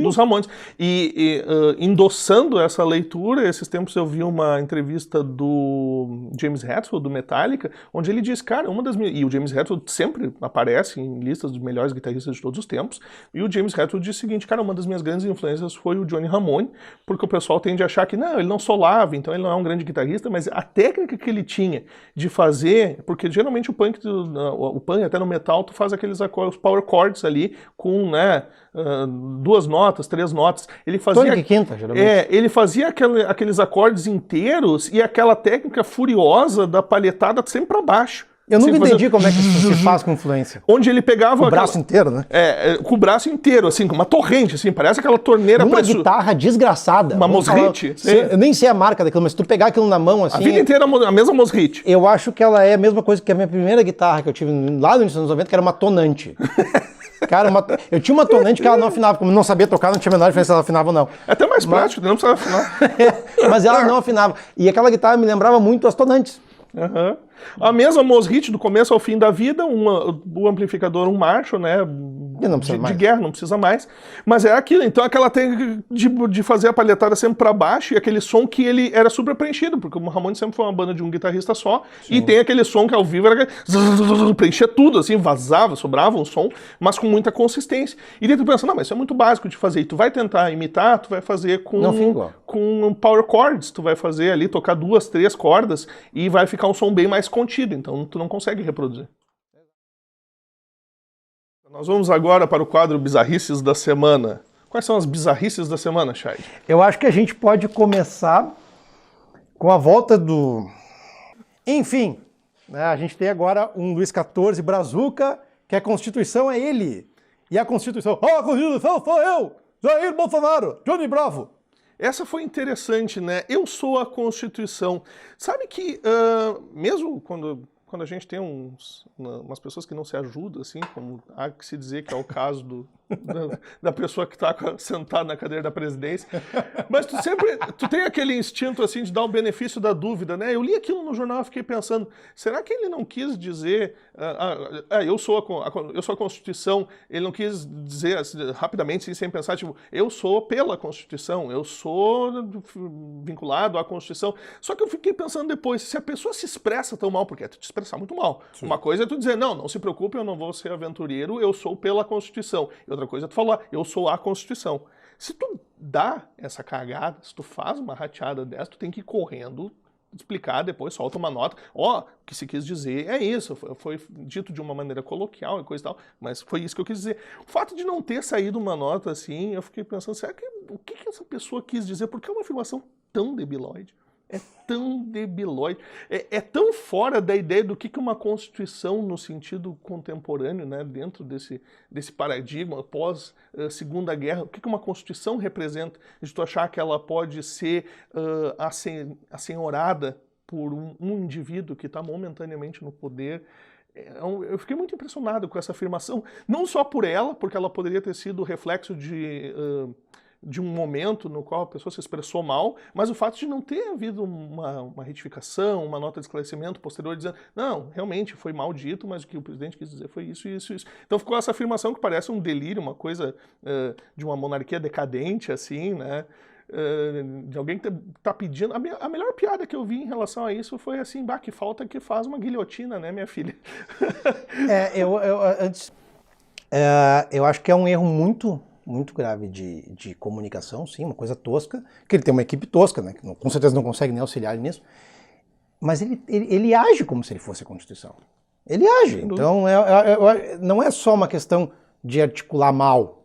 dos Ramones. E endossando essa leitura, esses tempos eu vi uma entrevista do James Hetfield, do Metallica, onde ele diz, cara, uma das minhas... E o James Hetfield sempre aparece em listas de melhores guitarristas de todos os tempos, e o James Hetfield diz o seguinte, cara, uma das minhas grandes influências foi o Johnny Ramone, porque o pessoal tende a achar que não, ele não solava, então ele não é um grande guitarrista, mas a técnica que ele tinha de fazer, porque geralmente o punk até no metal, tu faz aqueles acordes, os power chords ali, com, né, 2 notas, 3 notas. Ele fazia... Tônica e quinta, geralmente. ele fazia aqueles acordes inteiros e aquela técnica furiosa da palhetada sempre para baixo. Eu nunca entendi como é que isso se faz com influência. Onde ele pegava... O braço inteiro, né? Com o braço inteiro, assim, com uma torrente, assim, parece aquela torneira... Uma guitarra desgraçada. Uma Mosrite. Eu nem sei a marca daquilo, mas se tu pegar aquilo na mão, assim... A vida inteira a mesma Mosrite. Eu acho que ela é a mesma coisa que a minha primeira guitarra que eu tive lá no início dos anos 90, que era uma tonante. Cara, eu tinha uma tonante que ela não afinava, como não sabia tocar, não tinha a menor diferença se ela afinava ou não. É até mais prático, não precisa afinar. Mas ela não afinava. E aquela guitarra me lembrava muito as tonantes. Uhum. A mesma Mosrite do começo ao fim da vida, o amplificador, um Marshall, né, de guerra, não precisa mais, mas é aquilo, então aquela técnica de fazer a palhetada sempre para baixo e aquele som que ele era super preenchido, porque o Ramones sempre foi uma banda de um guitarrista só. Sim. E tem aquele som que ao vivo era preenchia tudo, assim, vazava, sobrava um som, mas com muita consistência. E daí tu pensa, não, mas isso é muito básico de fazer, e tu vai tentar imitar, tu vai fazer com power chords, tu vai fazer ali, tocar 2, 3 cordas e vai ficar um som bem mais contido, então tu não consegue reproduzir. Nós vamos agora para o quadro Bizarrices da Semana. Quais são as bizarrices da semana, Chay? Eu acho que a gente pode começar com a volta do... Enfim, né, a gente tem agora um Luiz XIV Brazuca, que a Constituição é ele. E a Constituição sou eu, Jair Bolsonaro, Johnny Bravo. Essa foi interessante, né? Eu sou a Constituição. Sabe que, mesmo quando a gente tem umas pessoas que não se ajudam, assim, como há que se dizer que é o caso da pessoa que está sentada na cadeira da presidência, mas tu tem aquele instinto, assim, de dar o benefício da dúvida, né? Eu li aquilo no jornal e fiquei pensando, será que ele não quis dizer, eu sou a Constituição, ele não quis dizer assim, rapidamente, sem pensar, tipo, eu sou pela Constituição, eu sou vinculado à Constituição. Só que eu fiquei pensando depois, se a pessoa se expressa tão mal, porque é tu te expressar muito mal. Sim. Uma coisa é tu dizer, não se preocupe, eu não vou ser aventureiro, eu sou pela Constituição. E outra coisa é tu falar, eu sou a Constituição. Se tu dá essa cagada, se tu faz uma rateada dessa, tu tem que ir correndo, explicar, depois solta uma nota. O que se quis dizer é isso, foi dito de uma maneira coloquial e coisa e tal, mas foi isso que eu quis dizer. O fato de não ter saído uma nota assim, eu fiquei pensando, o que essa pessoa quis dizer? Porque é uma afirmação tão debilóide. É tão debilóide, é tão fora da ideia do que uma Constituição no sentido contemporâneo, né, dentro desse paradigma pós Segunda Guerra, o que uma Constituição representa, de tu achar que ela pode ser assenhorada por um indivíduo que está momentaneamente no poder. Eu fiquei muito impressionado com essa afirmação, não só por ela, porque ela poderia ter sido reflexo de um momento no qual a pessoa se expressou mal, mas o fato de não ter havido uma retificação, uma nota de esclarecimento posterior dizendo, não, realmente foi mal dito, mas o que o presidente quis dizer foi isso, isso, isso. Então ficou essa afirmação que parece um delírio, uma coisa de uma monarquia decadente, assim, né? De alguém que tá pedindo... A melhor piada que eu vi em relação a isso foi assim, que falta que faz uma guilhotina, né, minha filha? Antes... Eu acho que é um erro muito, muito grave de comunicação, sim, uma coisa tosca, que ele tem uma equipe tosca, né, que com certeza não consegue nem auxiliar ele nisso, mas ele age como se ele fosse a Constituição. Ele age. Então, não é só uma questão de articular mal,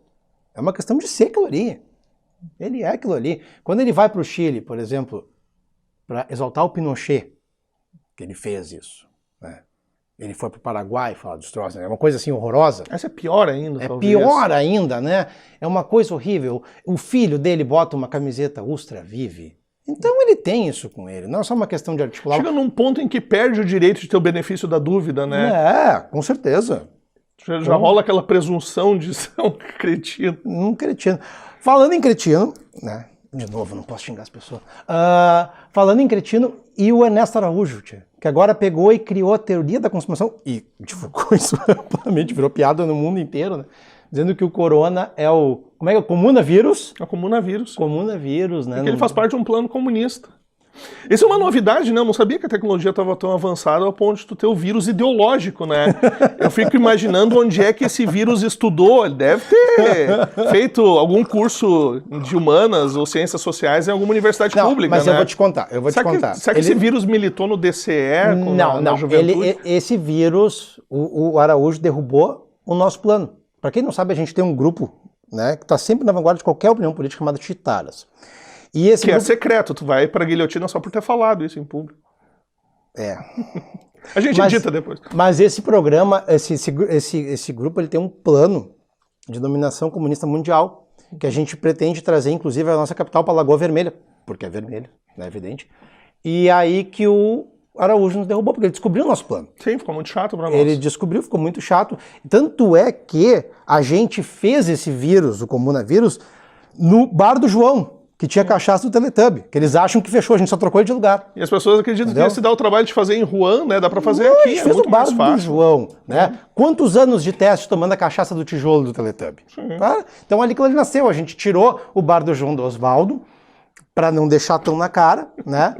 é uma questão de ser aquilo ali. Ele é aquilo ali. Quando ele vai para o Chile, por exemplo, para exaltar o Pinochet, que ele fez isso, né? Ele foi para o Paraguai falar dos troços, é uma coisa assim horrorosa. Essa é pior ainda, É talvez. pior ainda, né? É uma coisa horrível. O filho dele bota uma camiseta Ustra Vive. Então ele tem isso com ele, não é só uma questão de articular. Chega num ponto em que perde o direito de ter o benefício da dúvida, né? É, com certeza. Já rola aquela presunção de ser um cretino. Um cretino. Falando em cretino, né? De novo, não posso xingar as pessoas. Falando em cretino, e o Ernesto Araújo, que agora pegou e criou a teoria da conspiração, e divulgou isso amplamente, virou piada no mundo inteiro, né? Dizendo que o corona é o... Como é que é? O comunavírus? É o comunavírus. Comunavírus, né? Porque ele faz parte de um plano comunista. Isso é uma novidade, né? Eu não sabia que a tecnologia estava tão avançada ao ponto de tu ter o vírus ideológico, né? Eu fico imaginando onde é que esse vírus estudou. Ele deve ter feito algum curso de humanas ou ciências sociais em alguma universidade pública, mas né? eu vou te contar, Será que esse vírus militou no DCE? Na juventude? Esse vírus, o Araújo derrubou o nosso plano. Para quem não sabe, a gente tem um grupo, né, que está sempre na vanguarda de qualquer opinião política, chamado Chitaras. E esse grupo... é secreto, tu vai pra guilhotina só por ter falado isso em público. A gente edita depois. Mas esse programa, esse grupo, ele tem um plano de dominação comunista mundial, que a gente pretende trazer, inclusive, a nossa capital para a Lagoa Vermelha, porque é vermelho, é evidente. E aí que o Araújo nos derrubou, porque ele descobriu o nosso plano. Sim, ficou muito chato pra nós. Ele descobriu, ficou muito chato. Tanto é que a gente fez esse vírus, o comunavírus, no bar do João, que tinha cachaça do Teletubby, que eles acham que fechou, a gente só trocou ele de lugar. E as pessoas acreditam que se dá o trabalho de fazer em Wuhan, né? Dá pra fazer Não, aqui, a gente é fez muito o bar mais fácil. do João, né? Quantos anos de teste tomando a cachaça do tijolo do Teletubby? Tá? Então ali que ele nasceu, a gente tirou o bar do João do Oswaldo, pra não deixar tão na cara, né?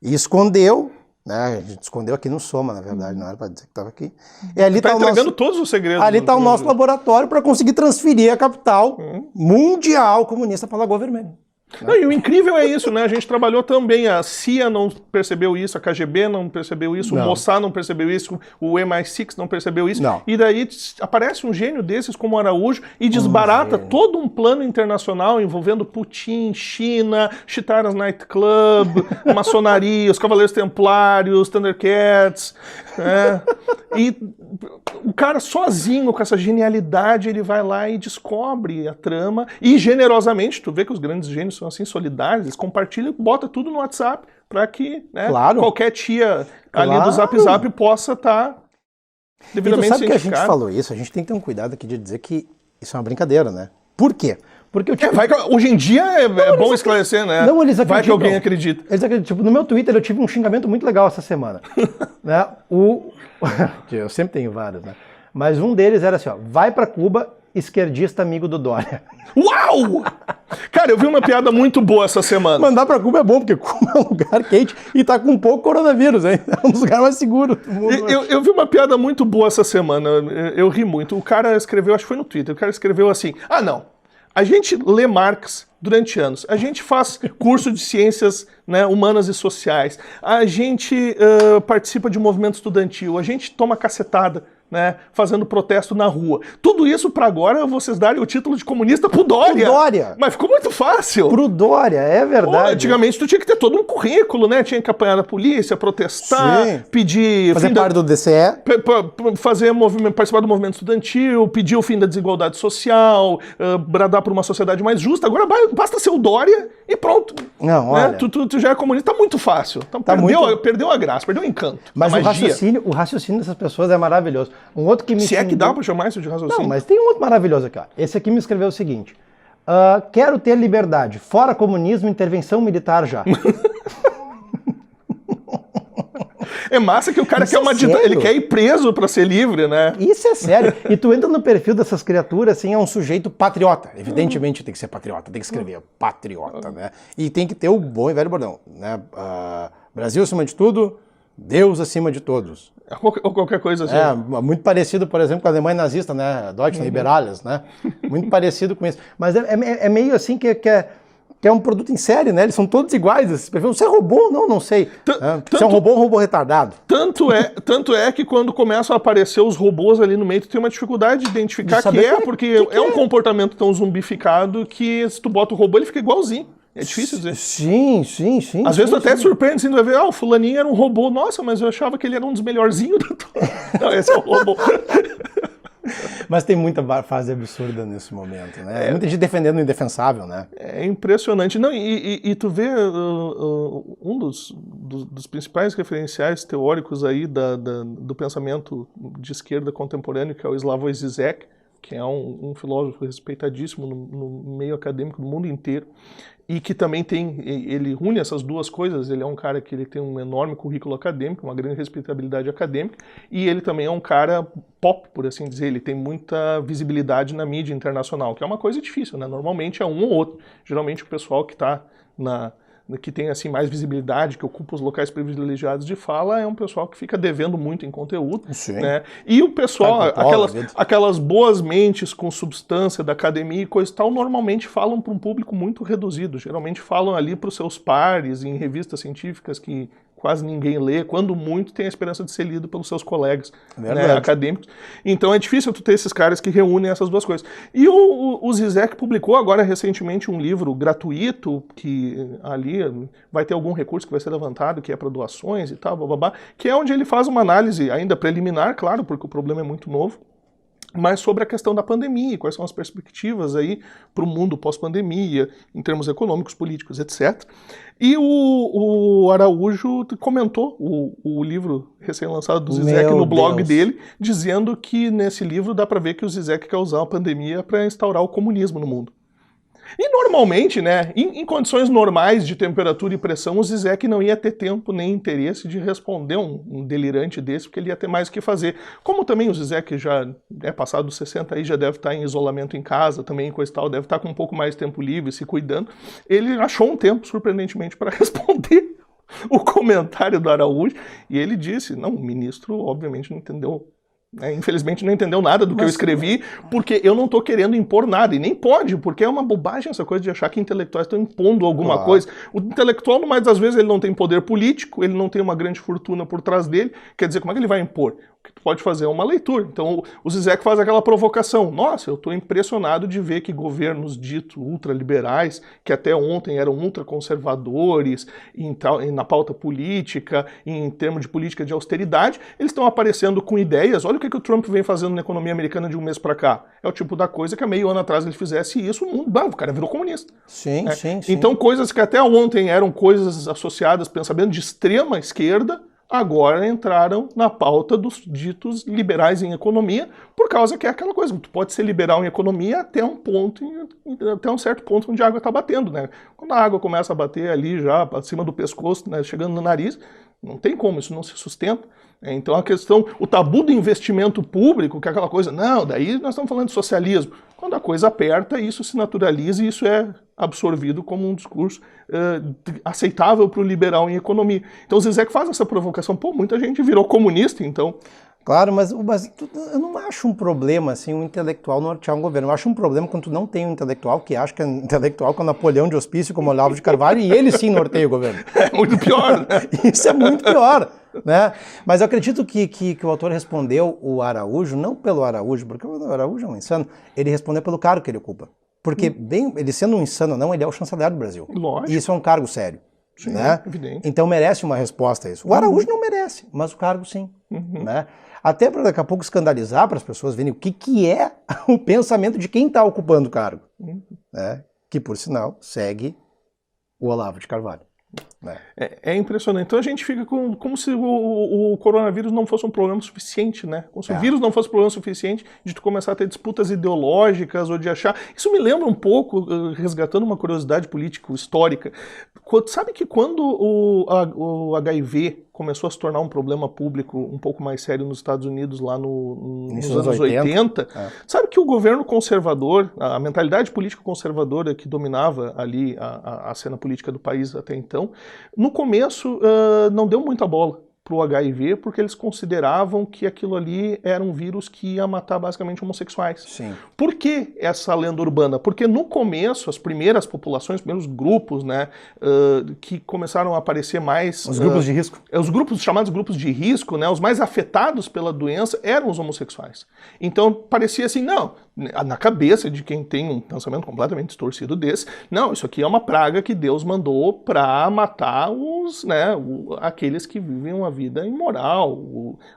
E escondeu, né? A gente escondeu aqui no Soma, na verdade, não era pra dizer que estava aqui. E ali Tá tá entregando todos os segredos. Ali está o nosso laboratório para conseguir transferir a capital mundial comunista para a Lagoa Vermelha. Não, e o incrível é isso, né? A gente trabalhou também, a CIA não percebeu isso, a KGB não percebeu isso, o Mossad não percebeu isso, o MI6 não percebeu isso. Não. E daí aparece um gênio desses como o Araújo e desbarata todo um plano internacional envolvendo Putin, China, Chitaras Night Club, maçonaria, os Cavaleiros Templários, Thundercats, né? E o cara sozinho, com essa genialidade, ele vai lá e descobre a trama e generosamente, tu vê que os grandes gênios são assim solidários, eles compartilham e botam tudo no WhatsApp para que, né, qualquer tia ali do Zap Zap possa estar devidamente cientificada. Sabe que a gente falou isso? A gente tem que ter um cuidado aqui de dizer que isso é uma brincadeira, né? Por quê? Porque hoje em dia é bom esclarecer, né? Não, eles acreditam. Vai que alguém acredita. Eles acreditam. Tipo, no meu Twitter eu tive um xingamento muito legal essa semana. Né? Eu sempre tenho vários, né? Mas um deles era assim, ó, vai pra Cuba, esquerdista amigo do Dória. Uau! Cara, eu vi uma piada muito boa essa semana. Mandar pra Cuba é bom, porque Cuba é um lugar quente e tá com pouco coronavírus, hein? É um dos lugares mais seguros do mundo. Eu vi uma piada muito boa essa semana, eu ri muito. O cara escreveu, acho que foi no Twitter, o cara escreveu assim, a gente lê Marx durante anos, a gente faz curso de ciências, né, humanas e sociais, a gente participa de movimento estudantil, a gente toma cacetada, né, fazendo protesto na rua. Tudo isso para agora vocês darem o título de comunista pro Dória. Pro Dória. Mas ficou muito fácil. Pro Dória, é verdade. Antigamente tu tinha que ter todo um currículo, né? Tinha que apanhar da polícia, protestar, pedir... Fazer parte do DCE. Participar do movimento estudantil, pedir o fim da desigualdade social, bradar por uma sociedade mais justa. Agora basta ser o Dória e pronto. Não, olha... Né? Tu já é comunista, tá muito fácil. Então, perdeu a graça, perdeu o encanto. Mas o raciocínio dessas pessoas é maravilhoso. Um outro que me Se é que dá pra chamar isso de raciocínio. Não, mas tem um outro maravilhoso aqui, ó. Esse aqui me escreveu o seguinte. Quero ter liberdade. Fora comunismo, intervenção militar já. É massa que o cara quer ele quer ir preso pra ser livre, né? Isso é sério. E tu entra no perfil dessas criaturas, assim, é um sujeito patriota. Evidentemente tem que ser patriota, tem que escrever patriota, né? E tem que ter o bom e velho bordão, né? Brasil acima de tudo, Deus acima de todos. Ou qualquer coisa assim. Muito parecido, por exemplo, com a Alemanha nazista, né? Deutschland über alles, né? Muito parecido com isso. Mas é meio assim que é um produto em série, né? Eles são todos iguais. Você é robô? Não sei. Você é um robô retardado. Tanto é que quando começam a aparecer os robôs ali no meio, tu tem uma dificuldade de identificar porque é um comportamento tão zumbificado que se tu bota o robô, ele fica igualzinho. É difícil dizer. Sim. Às vezes tu até surpreende, assim, tu vai ver, o fulaninho era um robô. Nossa, mas eu achava que ele era um dos melhorzinhos da tua... Não, esse é o robô. Mas tem muita fase absurda nesse momento, né? Muita gente defendendo o indefensável, né? É impressionante. Não, e tu vê um dos principais referenciais teóricos aí do pensamento de esquerda contemporâneo, que é o Slavoj Žižek, que é um filósofo respeitadíssimo no meio acadêmico do mundo inteiro, e que também ele une essas duas coisas. Ele é um cara que ele tem um enorme currículo acadêmico, uma grande respeitabilidade acadêmica, e ele também é um cara pop, por assim dizer. Ele tem muita visibilidade na mídia internacional, que é uma coisa difícil, né? Normalmente é um ou outro. Geralmente o pessoal que está que tem assim mais visibilidade, que ocupa os locais privilegiados de fala, é um pessoal que fica devendo muito em conteúdo, né? E o pessoal, aquelas boas mentes com substância da academia e coisa e tal, normalmente falam para um público muito reduzido. Geralmente falam ali para os seus pares, em revistas científicas que quase ninguém lê, quando muito tem a esperança de ser lido pelos seus colegas, né, acadêmicos. Então é difícil tu ter esses caras que reúnem essas duas coisas. E o Žižek publicou agora recentemente um livro gratuito, que ali vai ter algum recurso que vai ser levantado, que é para doações e tal, bababá, que é onde ele faz uma análise ainda preliminar, claro, porque o problema é muito novo, mas sobre a questão da pandemia, quais são as perspectivas aí para o mundo pós-pandemia, em termos econômicos, políticos, etc. E o Araújo comentou o livro recém-lançado do Žižek no blog dele, dizendo que nesse livro dá para ver que o Žižek quer usar a pandemia para instaurar o comunismo no mundo. E normalmente, né, em condições normais de temperatura e pressão, o Žižek não ia ter tempo nem interesse de responder um delirante desse, porque ele ia ter mais o que fazer. Como também o Žižek já é passado dos 60 aí, já deve estar em isolamento em casa, também coisa e tal, deve estar com um pouco mais de tempo livre, se cuidando, ele achou um tempo, surpreendentemente, para responder o comentário do Araújo, e ele disse, não, o ministro obviamente não entendeu. Infelizmente não entendeu nada do que eu escrevi, porque eu não estou querendo impor nada, e nem pode, porque é uma bobagem essa coisa de achar que intelectuais estão impondo alguma coisa. O intelectual, no mais das vezes, ele não tem poder político, ele não tem uma grande fortuna por trás dele, quer dizer, como é que ele vai impor? O que tu pode fazer é uma leitura. Então o Žižek faz aquela provocação, nossa, eu estou impressionado de ver que governos ditos ultraliberais, que até ontem eram ultraconservadores na pauta política, em termos de política de austeridade, eles estão aparecendo com ideias. Olha o que o Trump vem fazendo na economia americana de um mês para cá. É o tipo da coisa que há meio ano atrás ele fizesse isso, o cara virou comunista. Sim. Então coisas que até ontem eram coisas associadas, pensamento de extrema esquerda, agora entraram na pauta dos ditos liberais em economia, por causa que é aquela coisa, tu pode ser liberal em economia até um certo ponto onde a água está batendo, né? Quando a água começa a bater ali já acima do pescoço, né, chegando no nariz, não tem como, isso não se sustenta. Então a questão, o tabu do investimento público, que é aquela coisa, não, daí nós estamos falando de socialismo. Quando a coisa aperta, isso se naturaliza e isso é absorvido como um discurso aceitável para o liberal em economia. Então o Žižek faz essa provocação, muita gente virou comunista, então... Claro, mas eu não acho um problema, assim, um intelectual nortear um governo. Eu acho um problema quando tu não tem um intelectual que acha que é intelectual com Napoleão de Hospício, como Olavo de Carvalho, e ele sim norteia o governo. É muito pior, né? Isso é muito pior, né? Mas eu acredito que o autor respondeu o Araújo, não pelo Araújo, porque o Araújo é um insano, ele respondeu pelo cargo que ele ocupa. Porque, ele sendo um insano ou não, ele é o chanceler do Brasil. Lógico. E isso é um cargo sério. Sim, né? Evidente. Então merece uma resposta a isso. O Araújo não merece, mas o cargo sim. Né? Até para daqui a pouco escandalizar, para as pessoas verem o que é o pensamento de quem está ocupando o cargo. Né? Que, por sinal, segue o Olavo de Carvalho. Né? É impressionante. Então a gente fica como se o coronavírus não fosse um problema suficiente, né? Como se o vírus não fosse um problema suficiente de tu começar a ter disputas ideológicas ou de achar... Isso me lembra um pouco, resgatando uma curiosidade político-histórica, sabe que quando o HIV começou a se tornar um problema público um pouco mais sério nos Estados Unidos lá nos anos 80, sabe que o governo conservador, a mentalidade política conservadora que dominava ali a cena política do país até então, no começo não deu muita bola para o HIV porque eles consideravam que aquilo ali era um vírus que ia matar basicamente homossexuais. Sim. Por que essa lenda urbana? Porque no começo, as primeiras populações, os primeiros grupos, né, que começaram a aparecer mais... Os grupos de risco. Os grupos chamados grupos de risco, né, os mais afetados pela doença eram os homossexuais. Então parecia assim, não, na cabeça de quem tem um pensamento completamente distorcido desse, não, isso aqui é uma praga que Deus mandou para matar os, né, aqueles que vivem uma vida imoral,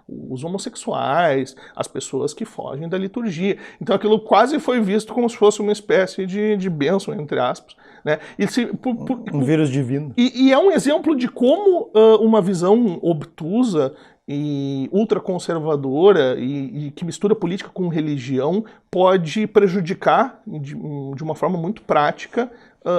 os homossexuais, as pessoas que fogem da liturgia. Então aquilo quase foi visto como se fosse uma espécie de bênção, entre aspas. Né? Um vírus divino. E é um exemplo de como uma visão obtusa e ultraconservadora e que mistura política com religião pode prejudicar de uma forma muito prática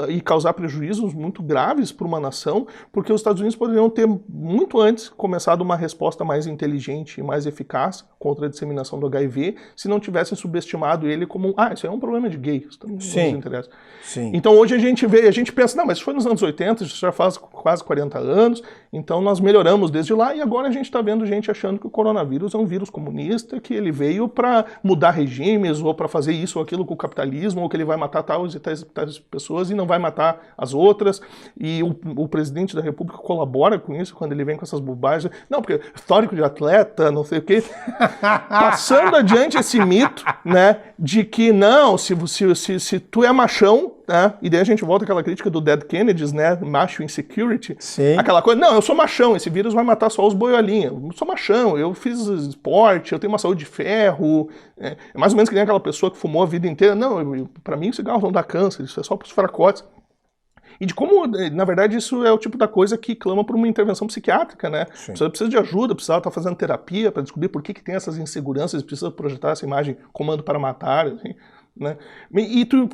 e causar prejuízos muito graves para uma nação, porque os Estados Unidos poderiam ter muito antes começado uma resposta mais inteligente e mais eficaz contra a disseminação do HIV se não tivessem subestimado ele como isso aí é um problema de gay, isso não nos interessa. Sim. Então hoje a gente pensa, não, mas isso foi nos anos 80, isso já faz quase 40 anos, então nós melhoramos desde lá e agora a gente está vendo gente achando que o coronavírus é um vírus comunista, que ele veio para mudar regimes ou para fazer isso ou aquilo com o capitalismo, ou que ele vai matar tais e tais pessoas e não vai matar as outras, e o presidente da República colabora com isso quando ele vem com essas bobagens, não, porque histórico de atleta, não sei o quê, passando adiante esse mito, né, de que não, se tu é machão, né, e daí a gente volta àquela crítica do Dead Kennedys, né, macho insecurity, Sim. Aquela coisa, não, eu sou machão, esse vírus vai matar só os boiolinhas, eu sou machão, eu fiz esporte, eu tenho uma saúde de ferro, é mais ou menos que nem aquela pessoa que fumou a vida inteira, não, pra mim o cigarro não dá câncer, isso é só pros fracotes. E de como, na verdade, isso é o tipo da coisa que clama por uma intervenção psiquiátrica, né? Você precisa de ajuda, precisa estar fazendo terapia para descobrir por que tem essas inseguranças, precisa projetar essa imagem comando para matar, assim, né? E tu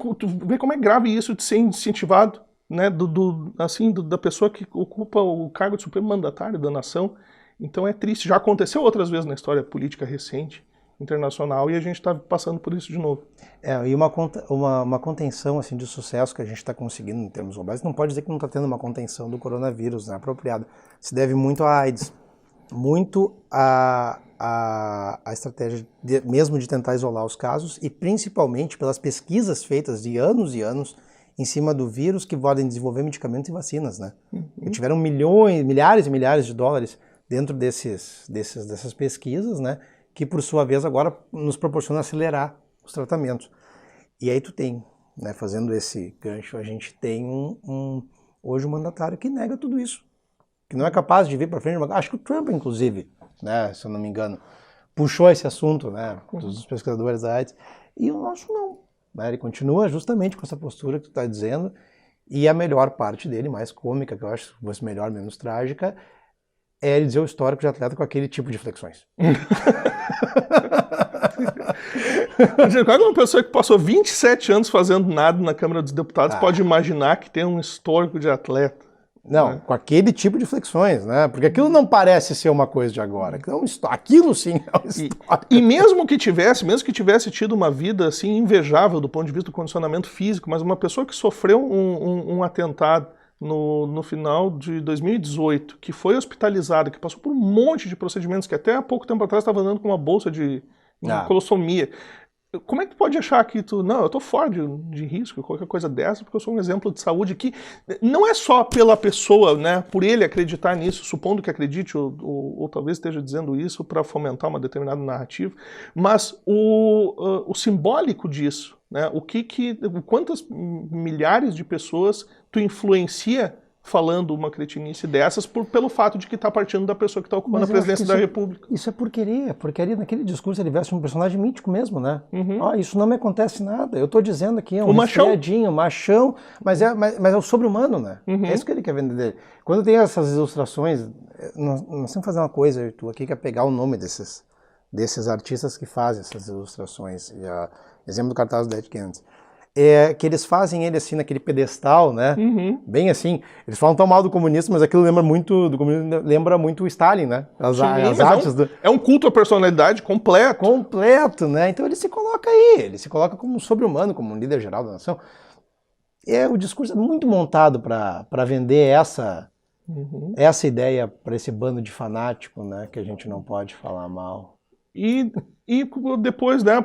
vê como é grave isso de ser incentivado, né, da pessoa que ocupa o cargo de supremo mandatário da nação. Então é triste, já aconteceu outras vezes na história política recente, internacional, e a gente está passando por isso de novo. E uma contenção assim, de sucesso que a gente está conseguindo em termos globais, não pode dizer que não está tendo uma contenção do coronavírus, né, apropriada. Se deve muito à AIDS, muito à estratégia mesmo de tentar isolar os casos e principalmente pelas pesquisas feitas de anos e anos em cima do vírus que podem desenvolver medicamentos e vacinas, né? E tiveram milhares e milhares de dólares dentro dessas pesquisas, né? Que por sua vez agora nos proporciona acelerar os tratamentos. E aí tu tem, né, fazendo esse gancho, a gente tem hoje um mandatário que nega tudo isso, que não é capaz de vir para frente. Acho que o Trump, inclusive, né, se eu não me engano, puxou esse assunto, né, dos pesquisadores da AIDS, e o nosso não. Né, ele continua justamente com essa postura que tu está dizendo, e a melhor parte dele, mais cômica, que eu acho que fosse melhor, menos trágica, é ele dizer o histórico de atleta com aquele tipo de flexões. Qual é uma pessoa que passou 27 anos fazendo nada na Câmara dos Deputados pode imaginar que tem um histórico de atleta? Não, com aquele tipo de flexões, né? Porque aquilo não parece ser uma coisa de agora. Aquilo sim é um histórico. E mesmo que tivesse tido uma vida assim invejável do ponto de vista do condicionamento físico, mas uma pessoa que sofreu um atentado no final de 2018, que foi hospitalizada, que passou por um monte de procedimentos, que até há pouco tempo atrás estava andando com uma bolsa de colossomia. Como é que tu pode achar que eu tô fora de risco, qualquer coisa dessa, porque eu sou um exemplo de saúde que não é só pela pessoa, né, por ele acreditar nisso, supondo que acredite, ou talvez esteja dizendo isso para fomentar uma determinada narrativa, mas o simbólico disso, né, quantas milhares de pessoas tu influencia falando uma cretinice dessas pelo fato de que está partindo da pessoa que está ocupando a presidência da República. Isso é porqueria. Porqueria naquele discurso ele veste um personagem mítico mesmo, né? Isso não me acontece nada. Eu estou dizendo aqui, é um resfriadinho, machão, mas é o sobre-humano, né? É isso que ele quer vender dele. Quando tem essas ilustrações, nós temos que fazer uma coisa, Arthur, aqui, que é pegar o nome desses artistas que fazem essas ilustrações. Exemplo do cartaz do Dead Kennedys. Que eles fazem ele assim naquele pedestal, né? Bem assim. Eles falam tão mal do comunismo, mas aquilo lembra muito o Stalin, né? As artes é um culto à personalidade completo. Completo, né? Então ele se coloca aí, ele se coloca como um sobre-humano, como um líder geral da nação. O discurso é muito montado para vender Essa ideia para esse bando de fanático, né, que a gente não pode falar mal. E depois, né,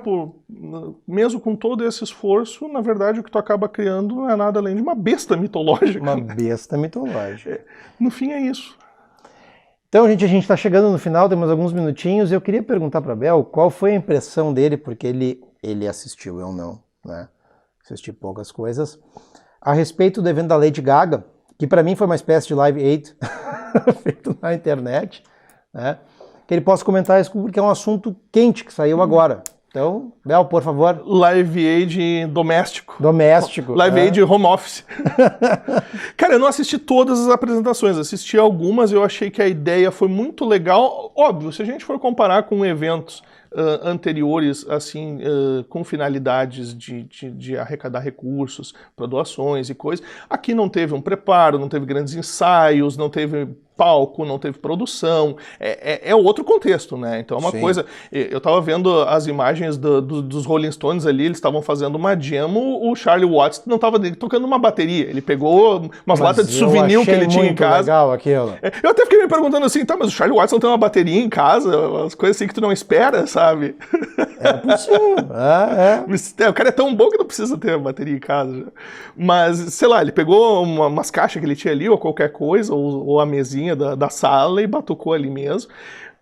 mesmo com todo esse esforço, na verdade o que tu acaba criando não é nada além de uma besta mitológica. Uma besta mitológica. No fim é isso. Então, gente, a gente está chegando no final, temos alguns minutinhos. Eu queria perguntar para Bel qual foi a impressão dele, porque ele assistiu, eu não, né? Assisti poucas coisas, a respeito do evento da Lady Gaga, que para mim foi uma espécie de Live Aid feito na internet, né? Que ele possa comentar isso porque é um assunto quente que saiu agora. Então, Bel, por favor. Live Aid doméstico. Doméstico. Live Aid home office. Cara, eu não assisti todas as apresentações, assisti algumas, eu achei que a ideia foi muito legal. Óbvio, se a gente for comparar com eventos anteriores, assim, com finalidades de arrecadar recursos para doações e coisas, aqui não teve um preparo, não teve grandes ensaios, não teve palco, não teve produção, é outro contexto, né? Então é uma coisa, eu tava vendo as imagens dos Rolling Stones ali, eles estavam fazendo uma jam, o Charlie Watts não tava tocando uma bateria, ele pegou umas latas de souvenir que ele tinha em casa. Legal aquilo. Eu até fiquei me perguntando assim, tá, mas o Charlie Watts não tem uma bateria em casa, as coisas assim que tu não espera, sabe? É possível, O cara é tão bom que não precisa ter a bateria em casa já. Mas, sei lá, ele pegou umas caixas que ele tinha ali, ou qualquer coisa, ou a mesinha da sala e batucou ali mesmo.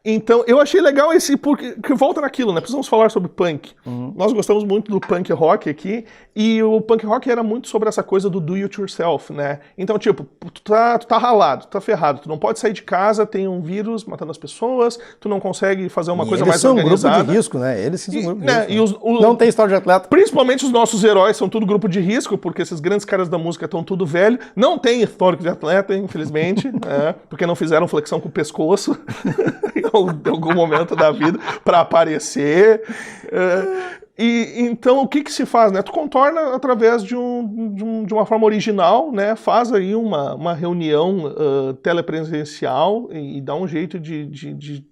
Então, eu achei legal porque volta naquilo, né? Precisamos falar sobre punk. Nós gostamos muito do punk rock aqui, e o punk rock era muito sobre essa coisa do do it yourself, né? Então, tipo, tu tá ralado, tu tá ferrado, tu não pode sair de casa, tem um vírus matando as pessoas, tu não consegue fazer uma coisa mais organizada. Eles são um grupo de risco, né? Eles são um grupo de risco. Não tem história de atleta. Principalmente os nossos heróis são tudo grupo de risco, porque esses grandes caras da música estão tudo velho. Não tem histórico de atleta, infelizmente, porque não fizeram flexão com o pescoço em algum momento da vida para aparecer. Então, o que se faz, né? Tu contorna através de uma forma original, né? Faz aí uma reunião telepresencial e dá um jeito de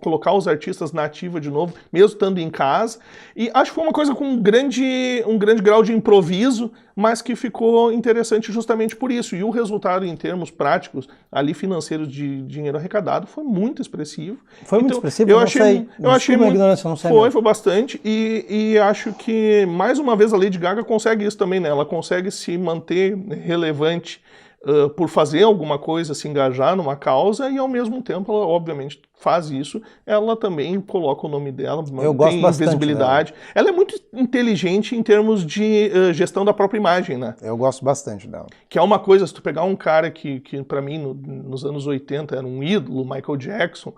colocar os artistas na ativa de novo, mesmo estando em casa. E acho que foi uma coisa com um grande grau de improviso, mas que ficou interessante justamente por isso. E o resultado, em termos práticos, ali financeiros de dinheiro arrecadado, foi muito expressivo. Foi muito expressivo? Eu achei muito, ignorância, não sei foi bastante. E acho que, mais uma vez, a Lady Gaga consegue isso também, né? Ela consegue se manter relevante por fazer alguma coisa, se engajar numa causa, e ao mesmo tempo ela, obviamente, faz isso, ela também coloca o nome dela, mantém visibilidade. Dela. Ela é muito inteligente em termos de gestão da própria imagem, né? Eu gosto bastante dela. Que é uma coisa, se tu pegar um cara que para mim, nos anos 80, era um ídolo, Michael Jackson,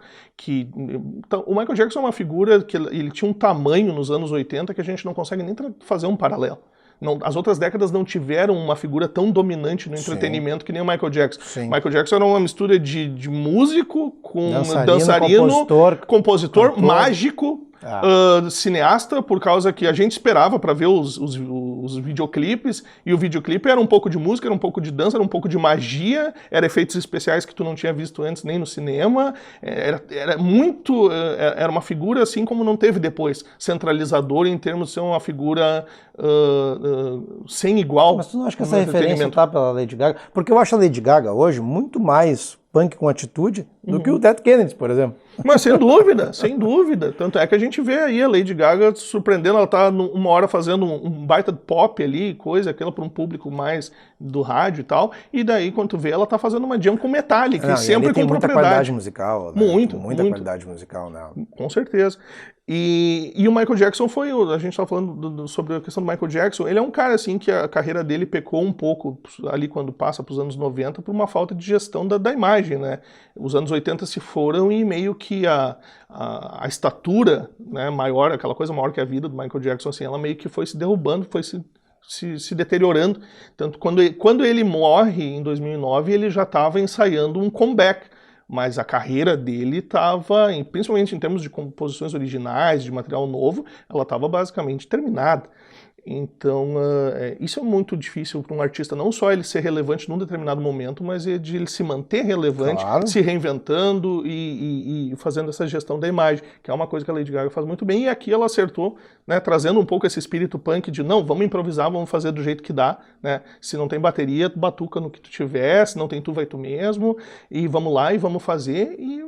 então, o Michael Jackson é uma figura que ele tinha um tamanho nos anos 80 que a gente não consegue nem fazer um paralelo. As outras décadas não tiveram uma figura tão dominante no entretenimento que nem o Michael Jackson. Sim. Michael Jackson era uma mistura de músico com dançarino, compositor mágico, cineasta, por causa que a gente esperava para ver os videoclipes, e o videoclipe era um pouco de música, era um pouco de dança, era um pouco de magia, era efeitos especiais que tu não tinha visto antes nem no cinema, era uma figura assim como não teve depois, centralizador em termos de ser uma figura sem igual. Mas tu não acha que essa referência tá pela Lady Gaga? Porque eu acho a Lady Gaga hoje muito mais punk com atitude do que o Dead Kennedys, por exemplo. Mas sem dúvida, sem dúvida. Tanto é que a gente vê aí a Lady Gaga surpreendendo, ela tá uma hora fazendo um baita pop ali, coisa, aquela para um público mais do rádio e tal, e daí quando tu vê, ela tá fazendo uma jam com Metallica, sempre com muita qualidade musical, né? Muita qualidade musical nela. Com certeza. E o Michael Jackson a gente estava falando sobre a questão do Michael Jackson, ele é um cara assim que a carreira dele pecou um pouco ali quando passa para os anos 90 por uma falta de gestão da imagem, né? Os anos 80 se foram e meio que a estatura, né, maior, aquela coisa maior que a vida do Michael Jackson, assim, ela meio que foi se derrubando, foi se deteriorando. Tanto quando ele morre em 2009, ele já estava ensaiando um comeback. Mas a carreira dele estava, principalmente em termos de composições originais, de material novo, ela estava basicamente terminada. Então, isso é muito difícil para um artista, não só ele ser relevante num determinado momento, mas de ele se manter relevante, Claro. se reinventando e fazendo essa gestão da imagem, que é uma coisa que a Lady Gaga faz muito bem, e aqui ela acertou, né, trazendo um pouco esse espírito punk de, não, vamos improvisar, vamos fazer do jeito que dá, né, se não tem bateria, batuca no que tu tiver, se não tem tu, vai tu mesmo, e vamos lá e vamos fazer, e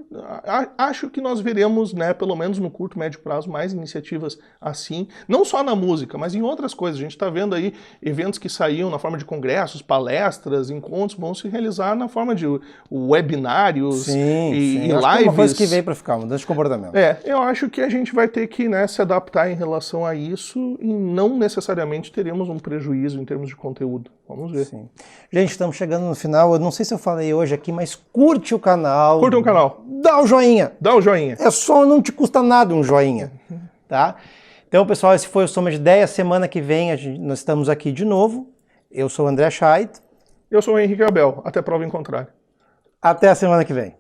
acho que nós veremos, né, pelo menos no curto, médio prazo, mais iniciativas assim, não só na música, mas em outras coisas. A gente está vendo aí eventos que saíam na forma de congressos, palestras, encontros, vão se realizar na forma de webinários e acho lives. Que é uma coisa que veio para ficar, mudança de comportamento. Eu acho que a gente vai ter que, né, se adaptar em relação a isso e não necessariamente teremos um prejuízo em termos de conteúdo. Vamos ver. Sim. Gente, estamos chegando no final. Eu não sei se eu falei hoje aqui, mas curte o canal. Curta o canal. Dá o joinha. Dá o joinha. É só, não te custa nada um joinha. Tá? Então, pessoal, esse foi o Soma de Ideias. Semana que vem nós estamos aqui de novo. Eu sou o André Scheidt. Eu sou o Henrique Abel. Até prova em contrário. Até a semana que vem.